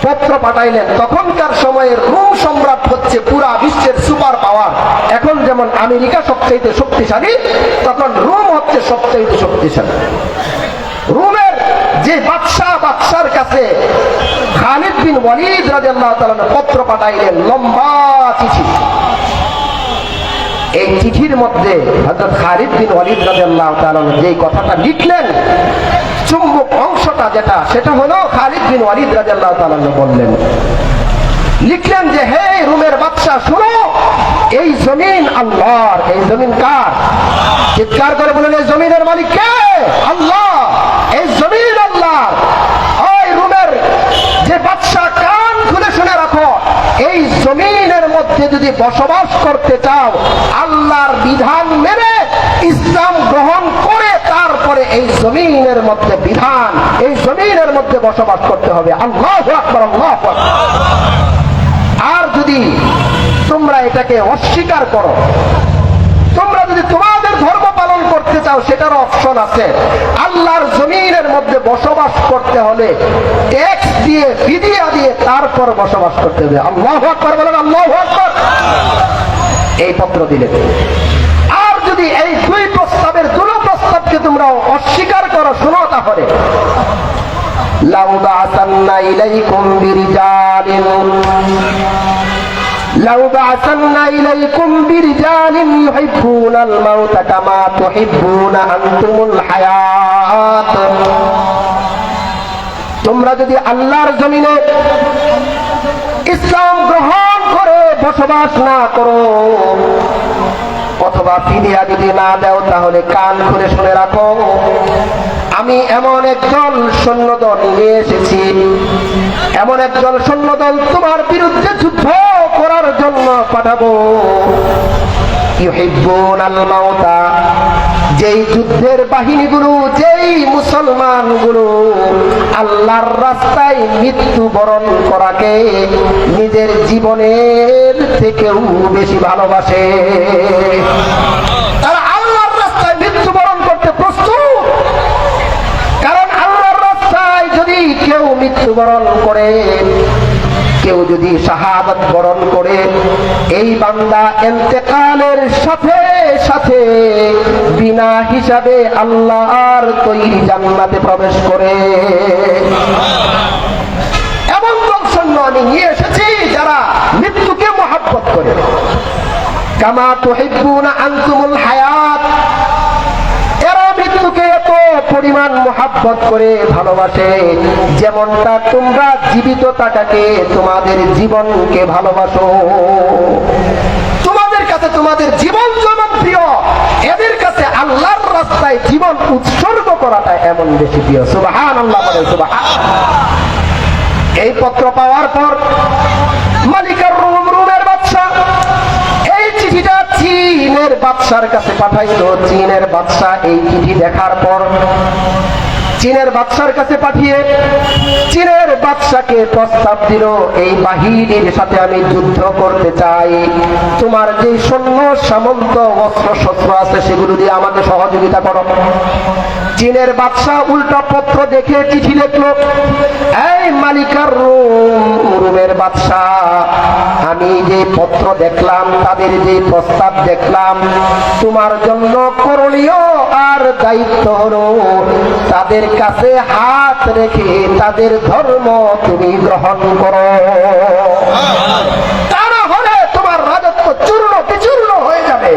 পত্র পাঠাইলেন। তখনকার সময়ে রোম সম্রাট হচ্ছে পুরা বিশ্বের সুপার পাওয়ার। এখন যেমন আমেরিকা সবচেয়ে শক্তিশালী, তখন রোম হচ্ছে সবচেয়ে শক্তিশালী। রোমের যে বাদশার কাছে খালিদ বিন ওয়ালিদ রাদিয়াল্লাহু তাআলা পত্র পাঠাইলেন, লম্বা চিঠি। এই চিঠির মধ্যে হযরত খালিদ বিন ওয়ালিদ রাদিয়াল্লাহু তাআলা যে কথাটা লিখলেন, চুম্বক অংশটা যেটা, সেটা হলো খালিদ বিন ওয়ালিদ রাদিয়াল্লাহু তাআলা বললেন, লিখলেন যে হে রোমের বাদশা শুনো, এই জমিন আল্লাহর। এই জমিন কার? চিৎকার করে বলেন, এই জমিনের মালিক কে? আল্লাহ। এই জমিন আল্লাহর। ওই রোমের যে বাদশা, কান খুলে শুনে রাখো, এই জমিনের মধ্যে যদি বসবাস করতে চাও, আল্লাহর বিধান মেনে ইসলাম গ্রহণ করে তারপরে এই জমিনের মধ্যে বিধান, এই জমিনের মধ্যে বসবাস করতে হবে। আল্লাহু আকবার, আল্লাহু আকবার। আর যদি তোমরা এটাকে অস্বীকার করো, তোমরা যদি তোমাদের ধর্ম পালন করতে চাও, সেটার অপশন আছে। আল্লাহর জমিনের মধ্যে বসবাস করতে হলে ট্যাক্স দিয়ে, ফিদিয়া দিয়ে তারপর বসবাস করতে হবে। আল্লাহু আকবার বলেন, আল্লাহু আকবার। এই পত্র দিলেন। আর যদি এই দুই প্রস্তাবের দুটো প্রস্তাবকে তোমরা অস্বীকার করো, শোনো তাহলে লাউ বা'সান্না ইলাইকুম বিরিজালিন লাউ বা'সান্না ইলাইকুম বিরিজালিন ইউহিব্বুনাল মাউতা কামা তুহিব্বুনা আনতুমুল হায়াত। তোমরা যদি আল্লাহর জমিনে ইসলাম গ্রহণ করে বসবাস না করো, অথবা ফিদিয়া যদি না দাও, তাহলে কান খুলে শুনে রাখো, আমি এমন একজন সৈন্যদল নিয়ে এসেছি, এমন একজন সৈন্যদল তোমার বিরুদ্ধে যুদ্ধ করার জন্য পাঠাবো। ইউহিব্বুনাল মাউতা, যেই যুদ্ধের বাহিনীগুলো, যেই মুসলমানগুলো আল্লাহর রাস্তায় মৃত্যুবরণ করাকে নিজের জীবনের থেকেও বেশি ভালোবাসে, তারা আল্লাহর রাস্তায় মৃত্যুবরণ করতে প্রস্তুত। কারণ আল্লাহর রাস্তায় যদি কেউ মৃত্যুবরণ করে, কেউ যদি শাহাদাত বরণ করে, এই বান্দা ইন্তেকালের সাথে সাথে বিনা হিসাবে আল্লাহর তৈরি জান্নাতে প্রবেশ করে। এমন দর্শন আমি নিয়ে এসেছি যারা মৃত্যুকে মহব্বত করে। কামা তুহিব্বুনা আনতুমুল হায়াত, এরা মৃত্যুকে এত পরিমাণ মহব্বত করে ভালোবাসে, যেমনটা তোমরা জীবিত থাকাকে, তোমাদের জীবনকে ভালোবাসো। তোমাদের কাছে তোমাদের জীবন যেমন প্রিয়, এদের কাছে আল্লাহর রাস্তায় জীবন উৎসর্গ করাটা এমন বেশি প্রিয়। সুবহানাল্লাহ, বলেন সুবহানাল্লাহ। এই পত্র পাওয়ার পর মালিকার রোমের বাদশা এই চিঠিটা চীনের বাদশার কাছে পাঠাইলো। চীনের বাদশা এই চিঠি দেখার পর চীনের বাদশার কাছে পাঠিয়ে চীনের বাদশাকে প্রস্তাব দিল, এই বাহিনীর সাথে আমি যুদ্ধ করতে চাই, তোমার যে সৈন্য সামন্ত অস্ত্র শস্ত্র আছে সেগুলো দিয়ে আমাকে সহযোগিতা করো। চীনের বাদশা উল্টা পত্র দেখে চিঠি লিখলো, এই মালিকার রোমের বাদশা, আমি যে পত্র দেখলাম, তাদের যে প্রস্তাব দেখলাম, তোমার জন্য করণীয় আর দায়িত্ব হলো তাদের কাছে হাত রেখে তাদের ধর্ম তুমি গ্রহণ করো, তা না হলে তোমার রাজত্ব চূর্ণ বিচূর্ণ হয়ে যাবে,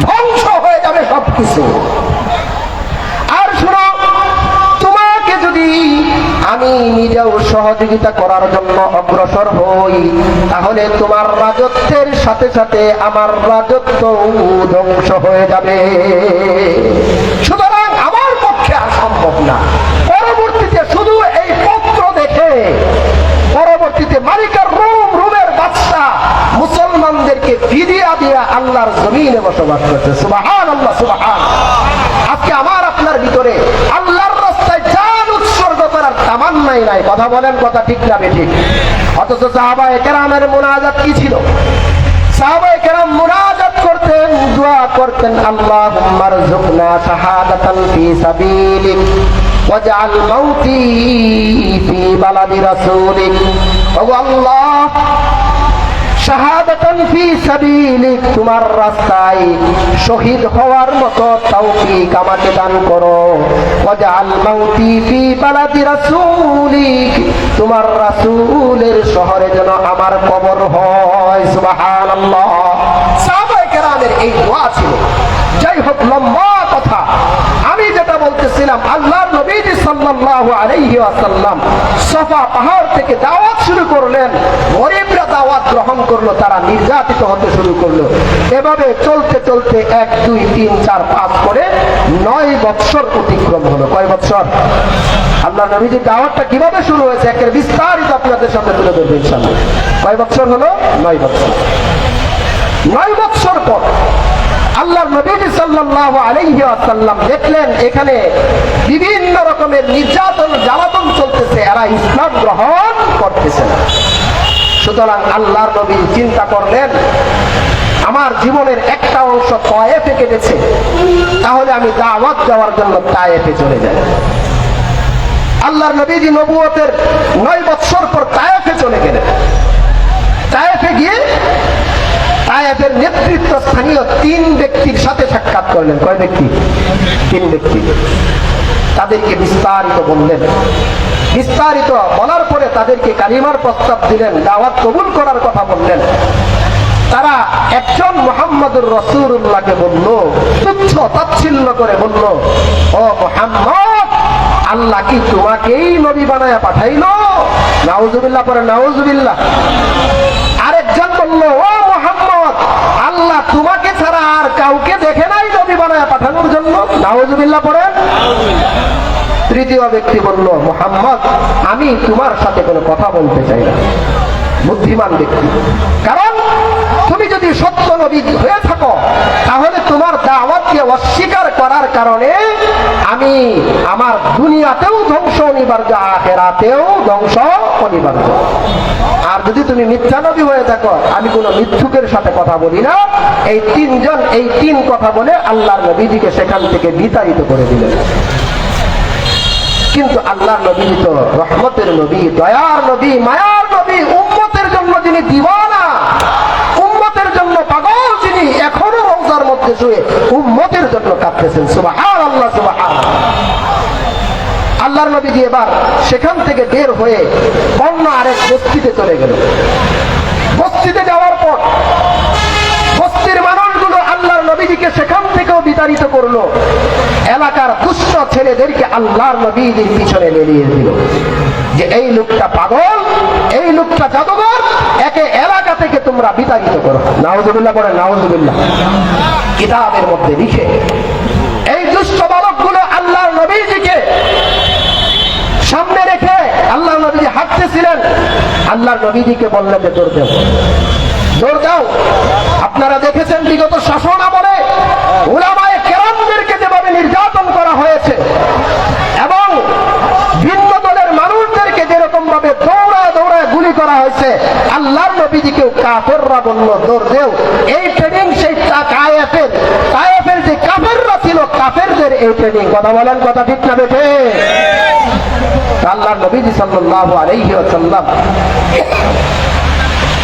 ধ্বংস হয়ে যাবে সবকিছু। আর শোনো, তোমাকে যদি আমি নিজেও সহযোগিতা করার জন্য অগ্রসর হই, তাহলে তোমার রাজত্বের সাথে সাথে আমার রাজত্ব ধ্বংস হয়ে যাবে। সুতরাং আমার পক্ষে আর সম্ভব না। পরবর্তীতে শুধু এই পত্র দেখে পরবর্তীতে মালিকার রোমের বাদশা মুসলমানদেরকে ফিদিয়া দিয়া আল্লাহর জমিনে বসবাস করছে। সুবহানাল্লাহ, সুবহানাল্লাহ। আজকে আমার আপনার ভিতরে আল্লাহর রাস্তায় জান উৎসর্গ করার তামান্নাই নাই। কথা বলেন, কথা ঠিক না বেঠিক? অথচ সাহাবায়ে কেরামের মুনাজাত কি ছিল? সাহাবায়ে কেরাম মুনাজাত করতেন, দোয়া করতেন, আল্লাহুম্মা রযুকনা শাহাদাতান ফি সাবিলিক ওয়াজআল মাউতি ফি বালাদি রাসূলিক। ওগো আল্লাহ, শাহাদাতান ফি সাবিলিক, তোমার রাস্তায় শহীদ হওয়ার মতো তৌফিক আমাকে দান করো। ওয়াজআল মাউতি ফি বালাদি রাসূলিক, তোমার রাসূলের শহরে যেন আমার কবর হয়। সুবহানাল্লাহ। সাহাবায়ে কেরামের লম্বা কথা। আমি যেটা বলতেছিলাম, আল্লাহর নবীজি সাল্লাল্লাহু আলাইহি ওয়াসাল্লাম সাফা পাহাড় থেকে দাওয়াত শুরু করলেন, গরিবরা দাওয়াত গ্রহণ করলো, তারা নির্যাতিত হতে শুরু করলো। এভাবে চলতে চলতে 1 2 3 4 5 করে 9 বছর অতিক্রম হলো। কয় বছর? আল্লাহর নবীজির দাওয়াতটা কিভাবে শুরু হয়েছে একের বিস্তারিত আপনাদের সামনে তুলে ধরবো ইনশাআল্লাহ। কয় বছর হলো? 9 বছর। 9 বছর পর আল্লাহর নবী সাল্লাল্লাহু আলাইহি ওয়াসাল্লাম দেখলেন এখানে বিভিন্ন রকমের নির্যাতন জ্বালাতন চলতেছে, এরা ইসলাম গ্রহণ করতেছে না। সুতরাং আল্লাহর নবী চিন্তা করলেন, আমার জীবনের একটা অংশ তায়েফে কেটেছে, তাহলে আমি দাওয়াত দেওয়ার জন্য তায়েফে চলে যাই। আল্লাহর নবীজি নবুয়তের 9 বছর পর তায়েফে চলে গেলেন। তায়েফে গিয়ে তায়েফের নেতৃত্ব স্থানীয় 3 ব্যক্তির সাথে সাক্ষাৎ করলেন। কয় ব্যক্তি? 3 ব্যক্তি। তাদেরকে বিস্তারিত বললেন। বিস্তারিত বলার পরে তাদেরকে কালিমার প্রস্তাব দিলেন, দাওয়াত কবুল করার কথা বললেন। তারা একজন মুহাম্মদুর রাসূলুল্লাহকে বলল, তুচ্ছ তাচ্ছিল্য করে বলল, ও মুহাম্মদ, আল্লাহ কি তোমাকেই নবী বানায়া পাঠাইলো? নাউজুবিল্লাহ পরে নাউজুবিল্লাহ। আরেকজন বলল, ও মুহাম্মদ, আল্লাহ তোমাকে ছাড়া আর কাউকে দেখে নাই নবী বানায়া পাঠানোর জন্য। নাউজুবিল্লাহ পড়েন। তৃতীয় ব্যক্তি বলল, মুহাম্মদ, আমি তোমার সাথে কোনো কথা বলতে চাই না। বুদ্ধিমান ব্যক্তি, কারণ তুমি যদি সত্য নবী হয়ে থাকো তাহলে তোমার দাওয়াতকে অস্বীকার করার কারণে আমি আমার দুনিয়াতেও ধ্বংস অনিবার্য, আখিরাতেও ধ্বংস অনিবার্য। আর যদি তুমি মিথ্যা নবী হয়ে থাকো, আমি কোনো মিথ্যুকের সাথে কথা বলি না। এই 3 জন এই 3 কথা বলে আল্লাহর নবীজিকে সেখান থেকে বিতাড়িত করে দিলেন। কিন্তু আল্লাহর নবী তো রহমতের নবী, দয়ার নবী, মায়ার নবী, উম্মতের জন্য যিনি দিওয়ানা, উম্মতের জন্য পাগল, যিনি এখনো রওজার মধ্যে শুয়ে উম্মতের জন্য কাঁদতেছেন। সুবহানাল্লাহ, সুবহানাল্লাহ। আল্লাহর নবী এবার সেখান থেকে বের হয়ে অন্য আরেক বস্তিতে চলে গেল। বস্তিতে যাওয়ার পর বস্তির মানুষগুলো আল্লাহর নবীজিকে সেখান থেকেও বিতাড়িত করলো। এলাকার দুষ্ট ছেলেদেরকে আল্লাহর নবীর পিছনে লেলিয়ে দিল যে এই লোকটা পাগল, এই লোকটা জাদুঘর, একে এলাকা থেকে তোমরা বিতাড়িত করো। নাউজুবিল্লাহ পড়ে নাউজুবিল্লাহ। কিতাবের মধ্যে লিখে এই দুষ্ট বালকগুলো আল্লাহর নবীজিকে সামনে রেখে আল্লাহর নবীজি হাঁটতেছিলেন। আল্লাহর নবীজিকে বললেন যে দৌড় দাও, দৌড় দাও। আপনারা দেখেছেন বিগত শাসন আমলে উলামায়ে কেরামদেরকে যেভাবে নির্যাতন করা হয়েছে এবং ভিন্ন দলের মানুষদেরকে যেরকম ভাবে দৌড়ায় দৌড়ায় গুলি করা হয়েছে, আল্লাহর নবীজিকেও কাফেররা বলল দৌড় দেও। এই ট্রেনিং সেই তায়েফের যে কাফেররা ছিল, কাফেরদের এই ট্রেনিং। কথা বলেন, কথা ঠিক না বেঠে? আল্লাহর নবীজি সাল্লাল্লাহু আলাইহি ওয়াসাল্লাম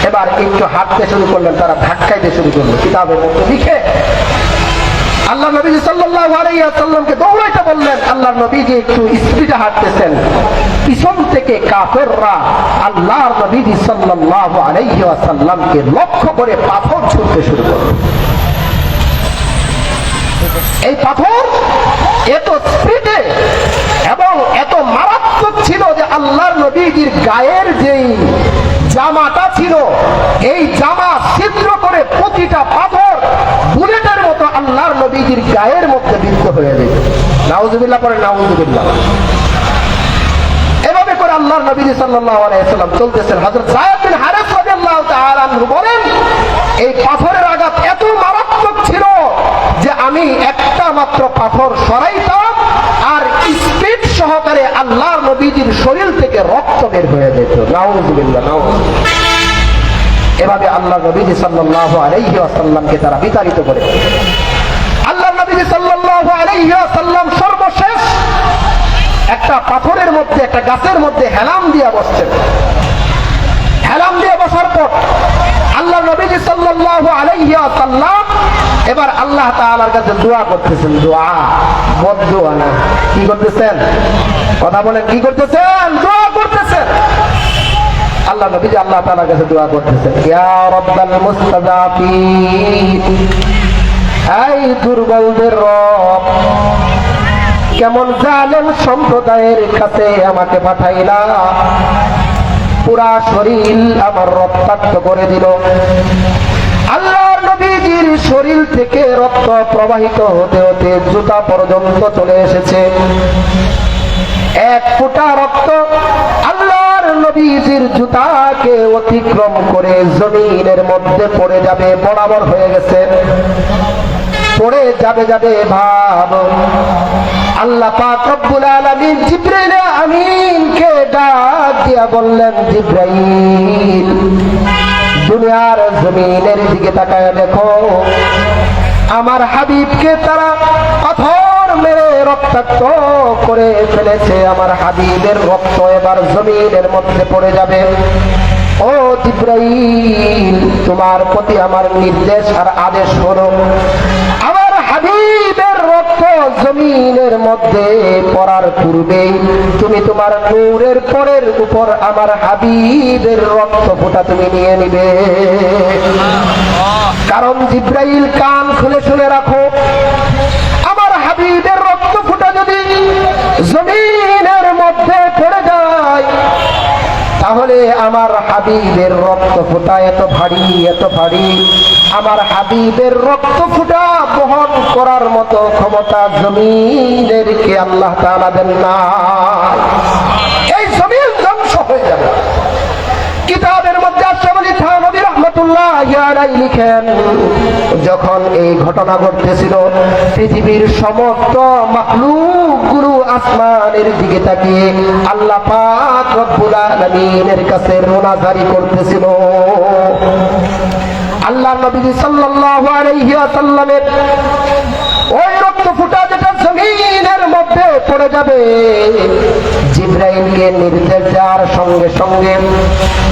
এবার একটু হাঁটতে শুরু করলেন, তারা ধাক্কাইতে শুরু করলো। কিতাবের মধ্যে লিখে আল্লাহ নবীজি সাল্লাল্লাহু আলাইহি ওয়াসাল্লামকে দৌড়াইতে বললেন। আল্লাহর নবীজি একটু স্পিডে হাঁটতেছেন, পিছন থেকে কাফেররা আল্লাহর নবীজি সাল্লাল্লাহু আলাইহি ওয়াসাল্লামকে লক্ষ্য করে পাথর ছুঁড়তে শুরু করল। এই পাথর এত স্পিডে এবং এত মারাত্মক ছিল যে আল্লাহর নবীজির গায়ের যেই জামাটা ছিল, এই জামা ছিদ্র করে প্রতিটা পাথর বুলেটের মতো আল্লাহর নবীজির গায়ের মধ্যে বিদ্ধ হয়ে যেত। নাউজুবিল্লাহ পরে নাউজুবিল্লাহ। এভাবে করে আল্লাহর নবী সাল্লাল্লাহু আলাইহি ওয়াসাল্লাম চলতেছেন। হযরত যায়েদ বিন হারেস রাদিয়াল্লাহু তাআলা আনহু বলেন, এই পাথরের আঘাত এত মারাত্মক ছিল যে আমি একটা মাত্র পাথর সরাইতাম আর স্পিড সহকারে আল্লাহর নবীজির শরীর থেকে রক্ত বের হয়ে যেত। নাউজুবিল্লাহ, নাউজুবিল্লাহ। এভাবে আল্লাহ নবীজি সাল্লাল্লাহু আলাইহি ওয়াসাল্লামকে তারা বিতাড়িত করে। আল্লাহ নবীজি সাল্লাল্লাহু আলাইহি ওয়াসাল্লাম সর্বশেষ একটা পাথরের মধ্যে, একটা গাছের মধ্যে হেলাম দিয়ে বসছেন। হেলাম দিয়ে বসার পর আল্লাহ নবীজি সাল্লাল্লাহু আলাইহি ওয়াসাল্লাম এবার আল্লাহ তাআলার কাছে দোয়া করতেছেন। দোয়া, বদদোয়া না। কি করতেছেন? কথা বলেন, কি করতেছেন? দোয়া করতেছেন। আল্লাহ নবীজি আল্লাহ তাআলার কাছে দোয়া করতেছেন, ইয়া রাব্বাল মুস্তাযাফিন, এই দুর্বলদের রব, কেমন জালেম সম্প্রদায়ের কাছে আমাকে পাঠাইলা, পুরা শরীর আমার রক্তাক্ত করে দিল। আল্লাহর নবীজির শরীর থেকে রক্ত প্রবাহিত হতে হতে জুতা পর্যন্ত চলে এসেছে। এক ফোঁটা রক্ত আল্লাহর নবীজির জুতাকে অতিক্রম করে জমিনের মধ্যে পড়ে যাবে, বরাবর হয়ে গেছে, পড়ে যাবে যাবে ভাব। আল্লাহ পাক রব্বুল আলামিন জিবরাইল আমিনকে ডাক দিয়া বললেন, জিবরাইল দুনিয়ার জমিনের দিকে তাকায় দেখো, আমার হাবিবকে তারা পাথর মেরে রক্তাক্ত করে ফেলেছে। আমার হাবিবের রক্ত এবার জমিনের মধ্যে পড়ে যাবে। ও জিবরাইল, তোমার প্রতি আমার নির্দেশ আর আদেশ হলো, আমার হাবিবের রক্ত জমিনের মধ্যে পড়ার পূর্বেই তুমি তোমার নূরের পরের উপর আমার হাবিবের রক্ত ফোঁটা তুমি নিয়ে নিবে। কারণ জিবরাইল, কান খুলে শুনে রাখো, আমার হাবিবের রক্ত ফোঁটা যদি জমিনের মধ্যে পড়ে যায়, তাহলে আমার হাবিবের রক্ত ফোঁটা এত ভারী, এত ভারী, আমার হাবিবের রক্ত ফোঁটা বহন করার মতো ক্ষমতা জমিনেরকে আল্লাহ তাআলা দেন না। এই জমিন ধ্বংস হয়ে যাবে। কিতাবের মধ্যে আশরাফুল থানভী রাহমাতুল্লাহি আলাইহি লিখেন, যখন এই ঘটনা ঘটতেছিল, পৃথিবীর সমস্ত মাখলুকগুলো আসমানের দিকে তাকিয়ে আল্লাহ পাক রব্বুল আলামিনের কাছে রোনাজারি করতেছিল। আল্লাহ নবী সাল্লাল্লাহু আলাইহি ওয়াসাল্লামের ওই রক্ত ফোঁটা যেটা জমিনের মধ্যে পড়ে যাবে, জিবরাইলকে নির্দেশ দেওয়ার সঙ্গে সঙ্গে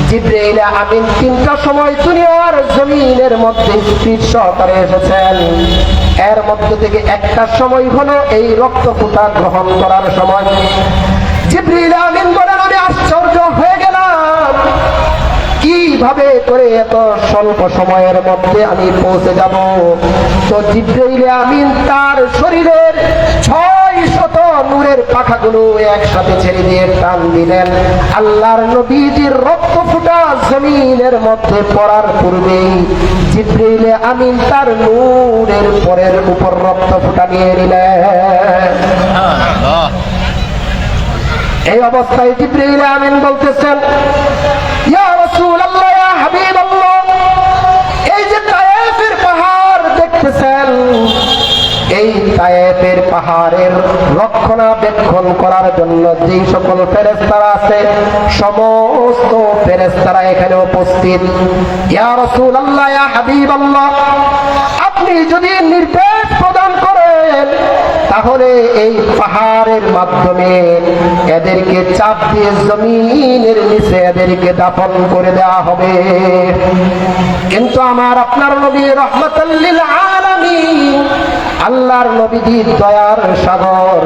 জিবরাইল আমিন 3টা সময় দুনিয়ার জমিনের মধ্যে স্পিড সহকারে এসেছেন। এর মধ্যে থেকে একটা সময় হলো এই রক্ত ফোঁটা গ্রহণ করার সময়। জিবরাইল আমিন বলেন, আমি আশ্চর্য হয়ে গেলাম, কিভাবে করে এত স্বল্প সময়ের মধ্যে আমি পৌঁছে যাব। তো জিবরাইল আমিন তার শরীরের 600 নূরের পাখাগুলো একসাথে ছেড়ে দিয়ে টান দিলেন। আল্লাহর নবীজির রক্ত ফোঁটা জমিনের মধ্যে পড়ার পূর্বেই জিবরাইল আমিন তার নূরের পরের উপর রক্ত ফোঁটা নিয়ে নিলেন। এই অবস্থায় জিবরাইল আমিন বলতেছেন, ইয়া রাসূলুল্লাহ, ইয়া হাবিবাল্লাহ, এই যে তায়েফের পাহাড় দেখতেছেন, এই তায়েফের পাহাড়ের রক্ষণাবেক্ষণ করার জন্য যে সকল ফেরেশতারা আছে, সমস্ত ফেরেশতারা এখানে উপস্থিত। ইয়া রাসূলুল্লাহ, ইয়া হাবিবাল্লাহ, আপনি যদি নির্দেশ প্রদান করেন, তাহলে এই পাহাড়ের মাধ্যমে এদেরকে চাপ দিয়ে জমিনের নিচে এদেরকে দাফন করে দেওয়া হবে। কিন্তু আমার আপনার নবী রাহমাতাল লিল আলামিন, আল্লাহর নবীজি দয়ার সাগর,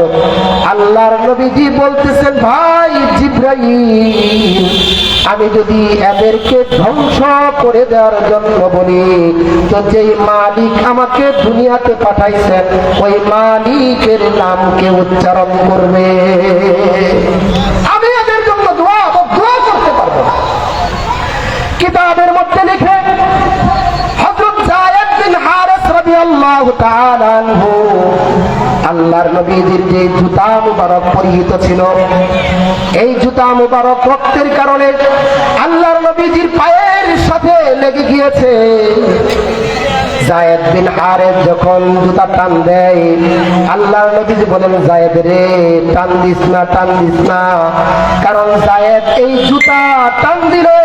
আল্লাহর নবীজি বলতেছেন, ভাই জিবরাইল, আমি যদি এদেরকে ধ্বংস করে দেওয়ার জন্য বলি, তো যেই মালিক আমাকে দুনিয়াতে পাঠাইছেন ওই মালিকের নামকে উচ্চারণ করবে, আমি এদের জন্য দোয়া করতে পারবো না। কিতাবের মধ্যে লিখে হযরত যায়েদ বিন হারিস রাদিয়াল্লাহু তাআলা আনহু, আল্লাহর নবীজির যে জুতা মুবারক পরিহিত ছিল, এই জুতা মুবারক রক্তের কারণে আল্লাহর নবীজির পায়ের সাথে লেগে গিয়েছে। যায়েদ বিন হারিস যখন জুতা টান দেয়, আল্লাহর নবীজি বলেন, যায়েদ রে, টান দিস না, টান দিস না, কারণ যায়েদ এই জুতা টান দিলে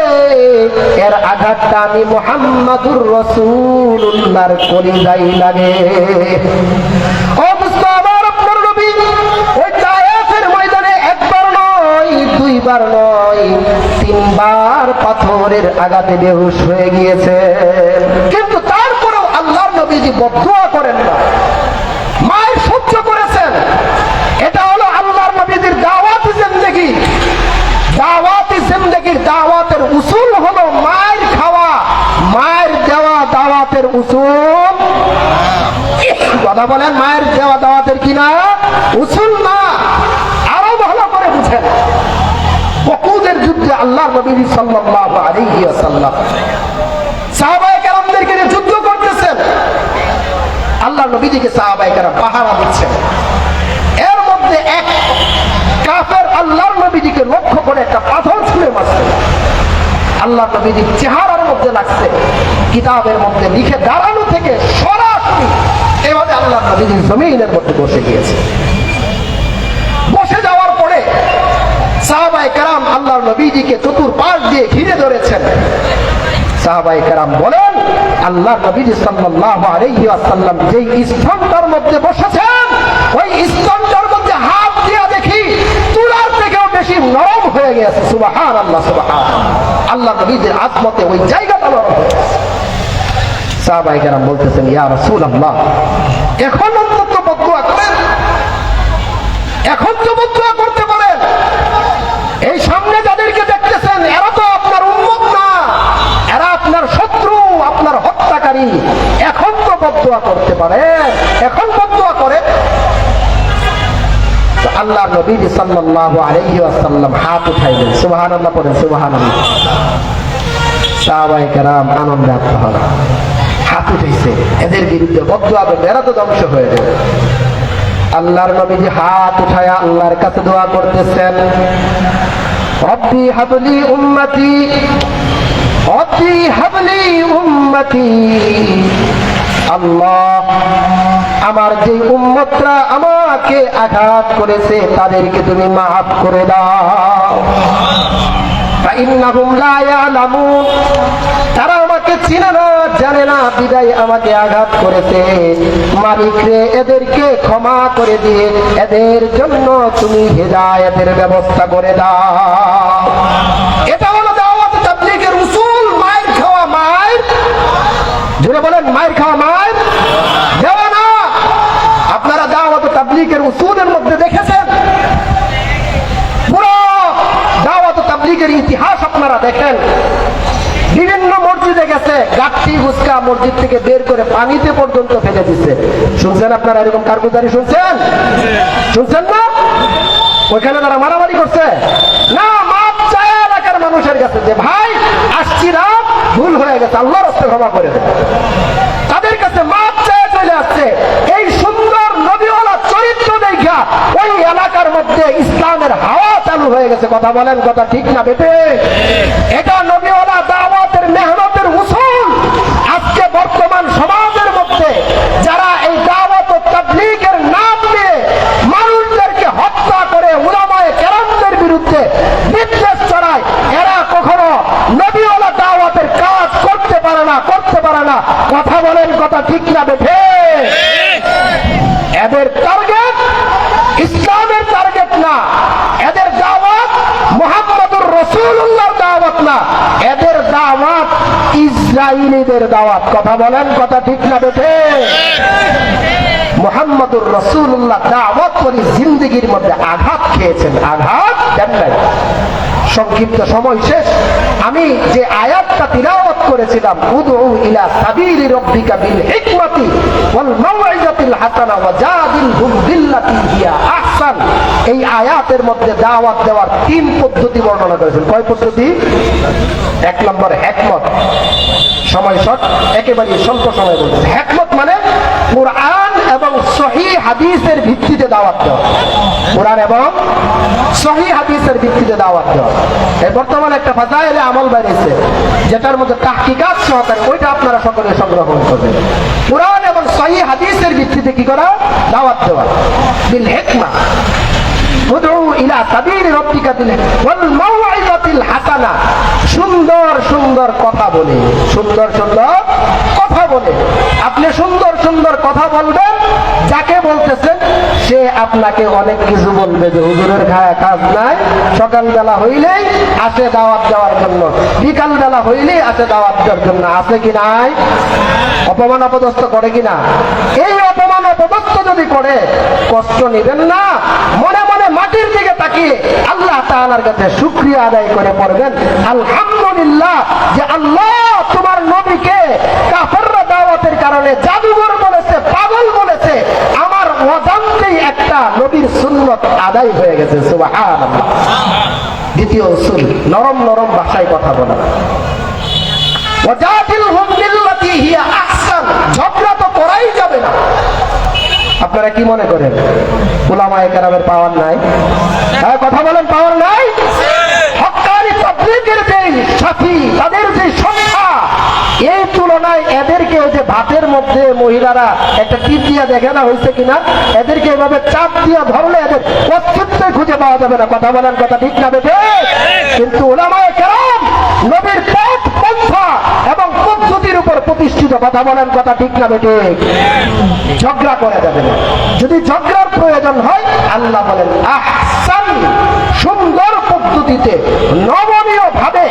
এর আঘাতটা আমি মুহাম্মাদুর রাসূলুল্লাহর কলিজায় লাগে। ও মুস্তাফার আপনার নবী ওই তায়েফের ময়দানে একবার নয়, দুইবার নয়, 3 বার পাথরের আঘাতে বেহুশ হয়ে গিয়েছে। কিন্তু তারপরেও আল্লাহর নবীজি বদদুয়া করেন না, মায়ের সহ্য করেছেন। এটা হলো আল্লাহর নবীজির দাওয়াতি জিন্দেগি। দাওয়াতি জিন্দেগির দাওয়াতের উসুল হলো মায়ের খাওয়া, মায়ের দেওয়া দাওয়াতের উসুল কথা বলেন, মায়ের দেওয়া দাওয়াতের কিনা উসুল না। আরো ভালো করে বুঝেন, উহুদের যুদ্ধে আল্লাহর নবী সাল্লাল্লাহু আলাইহি ওয়াসাল্লাম সাহাবায়ে কেরামদেরকে নিয়ে যুদ্ধ করতেছেন। আল্লাহর নবীজিকে সাহাবায়ে কেরাম পাহারা দিচ্ছেন। এর মধ্যে এক কাফের আল্লাহর নবীজিকে লক্ষ্য করে একটা পাথর ছুঁড়ে মারছে। আল্লাহর নবীজির চেহারার মধ্যে লাগছে। কিতাবের মধ্যে লিখে দাঁড়ানো থেকে সরাসরি এভাবে আল্লাহর নবীজির জমিনের মধ্যে বসে গিয়েছে। বসে যাওয়ার পরে সাহাবায়ে কেরাম আল্লাহর নবীজিকে চতুর্পাশ দিয়ে ঘিরে ধরেছেন। সাহাবায়ে কেরাম বলেন, আল্লাহর নবীজি সাল্লাল্লাহু আলাইহি ওয়াসাল্লাম যেই স্থানটার মধ্যে বসেছেন, ওই স্থানটার মধ্যে হাত দিয়ে দেখি তুলার থেকেও বেশি নরম হয়ে গেছে। সুবহানাল্লাহ, সুবহানাল্লাহ। আল্লাহর নবীজির আজমতে ওই জায়গাটা নরম হয়ে গেছে। সাহাবায়ে কেরাম বলতেছেন, ইয়া রাসূলুল্লাহ, এখন অন্তত বদদুয়া করেন, এখন তো বদদুয়া করতে পারেন। এই সামনে যাদেরকে দেখতেছেন এরা তো আপনার উম্মত না, এরা আপনার শত্রু, আপনার হত্যাকারী। এখন তো বদদুয়া করতে পারেন, এখন বদদুয়া করেন। আল্লাহ নবী সাল্লাল্লাহু আলাইহি ওয়াসাল্লাম হাত উঠাইলেন। সুবহানাল্লাহ পড়েন, সুবহানাল্লাহ। সাহাবায়ে কেরাম আনন্দে আত্মহারা, হাত উঠাইছে, এদের বিরুদ্ধে বদদুয়া করবে, এরা তো ধ্বংস হয়ে যাবে। আল্লাহর নবীজি হাত উঠায়া আল্লাহর কাছে দোয়া করতেছেন, রব্বি হাবলি উম্মতি, রব্বি হাবলি উম্মতি। আল্লাহ, আমার যে উম্মতরা আমাকে আঘাত করেছে তাদেরকে তুমি মাফ করে দাও। ফাইন্নাহুম লা ইয়ালামুন, তারা আমাকে চিনে না, জানে না, বিদায় আমাকে আঘাত করেছে। মালিক রে, এদেরকে ক্ষমা করে দিয়ে এদের জন্য তুমি হেদায়েতের ব্যবস্থা করে দাও। এটা হলো দাওয়াত তাবলীগের উসুল। মায়ের খাওয়া মায়ের, জোরে বলেন, মায়ের খাওয়া মায়ের দেওয়া না। আপনারা দাওয়াত তাবলীগের উসুলের মধ্যে দেখেছেন, পুরো দাওয়াত তাবলীগের ইতিহাস আপনারা দেখেন। বিভিন্ন মসজিদে গেছে, গাঠি গুসকা মসজিদ থেকে বের করে পানিতে পর্যন্ত ফেলে দিচ্ছে। শুনছেন আপনারা এরকম কারগুজারি? শুনছেন? শুনছেন না? ওইখানে তারা মারামারি করছে না, মাপ চায় এলাকার মানুষের কাছে যে ভাই আসছি না, ভুল হয়ে গেছে, আল্লাহর রাস্তে ক্ষমা করে দেন। তাদের কাছে মাপ চায় চলে আসছে। এই সুন্দর নবীওয়ালা চরিত্র দেখা ওই এলাকার মধ্যে ইসলামের হাওয়া চালু হয়ে গেছে। কথা বলেন, কথা ঠিক না বেটে? এটা নবীওয়ালা দাওয়াতের মেহনতের উসুল। আজকে বর্তমান সমাজের মধ্যে যারা এই দাওয়াত তাবলীগের নাম নিয়ে মানুষদেরকে হত্যা করে উলামায়ে কেরামদের বিরুদ্ধে বিদ্বেষ ছড়ায়, এরা কখনো নবীওয়ালা দাওয়াতের কাজ করতে পারে না, করতে পারে না। কথা বলেন, কথা ঠিক না বেঠে? এদের টার্গেট ইসলামের টার্গেট না, এদের দাওয়াত মুহাম্মদুর রাসূলুল্লাহর দাওয়াত না, এদের দাওয়াত ইসরাইলীদের দাওয়াত। কথা বলেন, কথা ঠিক না বেঠে? মুহাম্মদুর রাসূলুল্লাহ দাওয়াত করে জিন্দেগির মধ্যে আঘাত খেয়েছেন, আঘাত দেন নাই। সংক্ষিপ্ত সময় শেষ। আমি যে আয়াতটা তিলাওয়াত করেছিলাম, উদউ ইলা সাবিলি রাব্বিকা বিল হিকমাতি ওয়াল মাউইজাতিল হাসানা ওয়া জাদিলহুম বিল্লাতি হিয়া আহসান, এই আয়াতের মধ্যে দাওয়াত দেওয়ার 3 পদ্ধতি বর্ণনা করেছেন। কয় পদ্ধতি? 1 নম্বর হিকমত। সময় শর্ট, একেবারে স্বল্প সময় বলছি। হিকমত মানে কুরআন এবং সহিহ হাদিসের ভিত্তিতে দাওয়াত দেওয়া। কুরআন এবং সহিহ হাদিসের ভিত্তিতে দাওয়াত দেওয়া। এই বর্তমানে একটা ফাজাইলে আমল বেরিয়েছে, যেটার মধ্যে তাহকিকাত সহকারে, ওইটা আপনারা সকলে সংগ্রহ করবেন। কুরআন এবং সহিহ হাদিসের ভিত্তিতে কি করা? দাওয়াত দেওয়া। বিল হিকমা, উদউ ইলা সাবিলি রাব্বিকা বিল ওয়াল মাউইজাতিল হাসানা, সুন্দর সুন্দর কথা বলে, সুন্দর সুন্দর কথা বলে। আপনি সুন্দর সুন্দর কথা বলবেন, যাকে বলতেছেন সে আপনাকে অনেক কিছু বলবে যে হুজুরের খায়া কাজ নাই, সকালবেলা হইলেই আসে দাওয়াত দেওয়ার জন্য, বিকাল বেলা হইলেই আসে দাওয়াত দেওয়ার জন্য। আছে কি নাই? অপমান অপদস্থ করে কিনা? এই অপমান অপদস্থ যদি করে, কষ্ট নেবেন না, মনে মনে মাটির দিকে তাকিয়ে আল্লাহ তাআলার কাছে শুকরিয়া আদায় করে পড়বেন, আলহামদুলিল্লাহ যে আল্লাহ তোমার নবীকে কাফেররা দাওয়াতের কারণে জাদুঘর বলেছে, পাগল বলেছে, নবীর সুন্নত আদায় হয়ে গেছে। সুবহানাল্লাহ। দ্বিতীয় উসুল, নরম নরম ভাষায় কথা বলা। ওয়াজাদিলহুম বিল্লাতী হিয়া আহসান, ঝগড়া তো করাই যাবে না। আপনারা কি মনে করেন উলামায়ে কেরামের পাওয়ার নাই? হ্যাঁ, কথা বলেন, পাওয়ার নাই? হক্কানি তাবলীগের যে সাথী, তাদের যে সংখ্যা, এই তুলনায় এদেরকে ওই যে ভাতের মধ্যে মহিলারা একটা টিপ দিয়া দেখে না হয়েছে কিনা, এদেরকে এভাবে চাপ দিয়া ধরলে এদের অস্তিত্ব খুঁজে পাওয়া যাবে না। কথা বলেন, কথা ঠিক না বেঠে? কিন্তু উলামায়ে কেরাম নবীর পথ পন্থা এবং পদ্ধতির উপর প্রতিষ্ঠিত। কথা বলেন, কথা ঠিক না বেঠে? ঝগড়া করা যাবে না। যদি ঝগড়ার প্রয়োজন হয়, আল্লাহ বলেন আহসান, সুন্দর পদ্ধতিতে নমনীয় ভাবে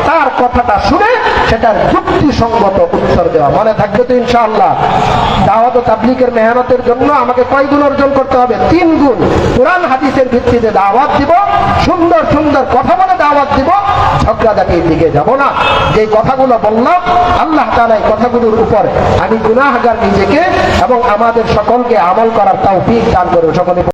তার কথাটা শুনে সেটার যুক্তিসঙ্গত উত্তর দেওয়া। মনে থাকবে তো ইনশাআল্লাহ? দাওয়াত ও তাবলীগের মেহনতের জন্য আমাকে কয় গুণ অর্জন করতে হবে? 3 গুণ। কোরআন হাদিসের ভিত্তিতে দাওয়াত দিব, সুন্দর সুন্দর কথা বলে দাওয়াত দিব, ঝগড়াঝাটির দিকে যাব না। যে কথাগুলো বললাম, আল্লাহ তাআলা এই কথাগুলোর উপর আমি গুনাহগার নিজেকে এবং আমাদের সকলকে আমল করার তৌফিক দান করুন। সকলে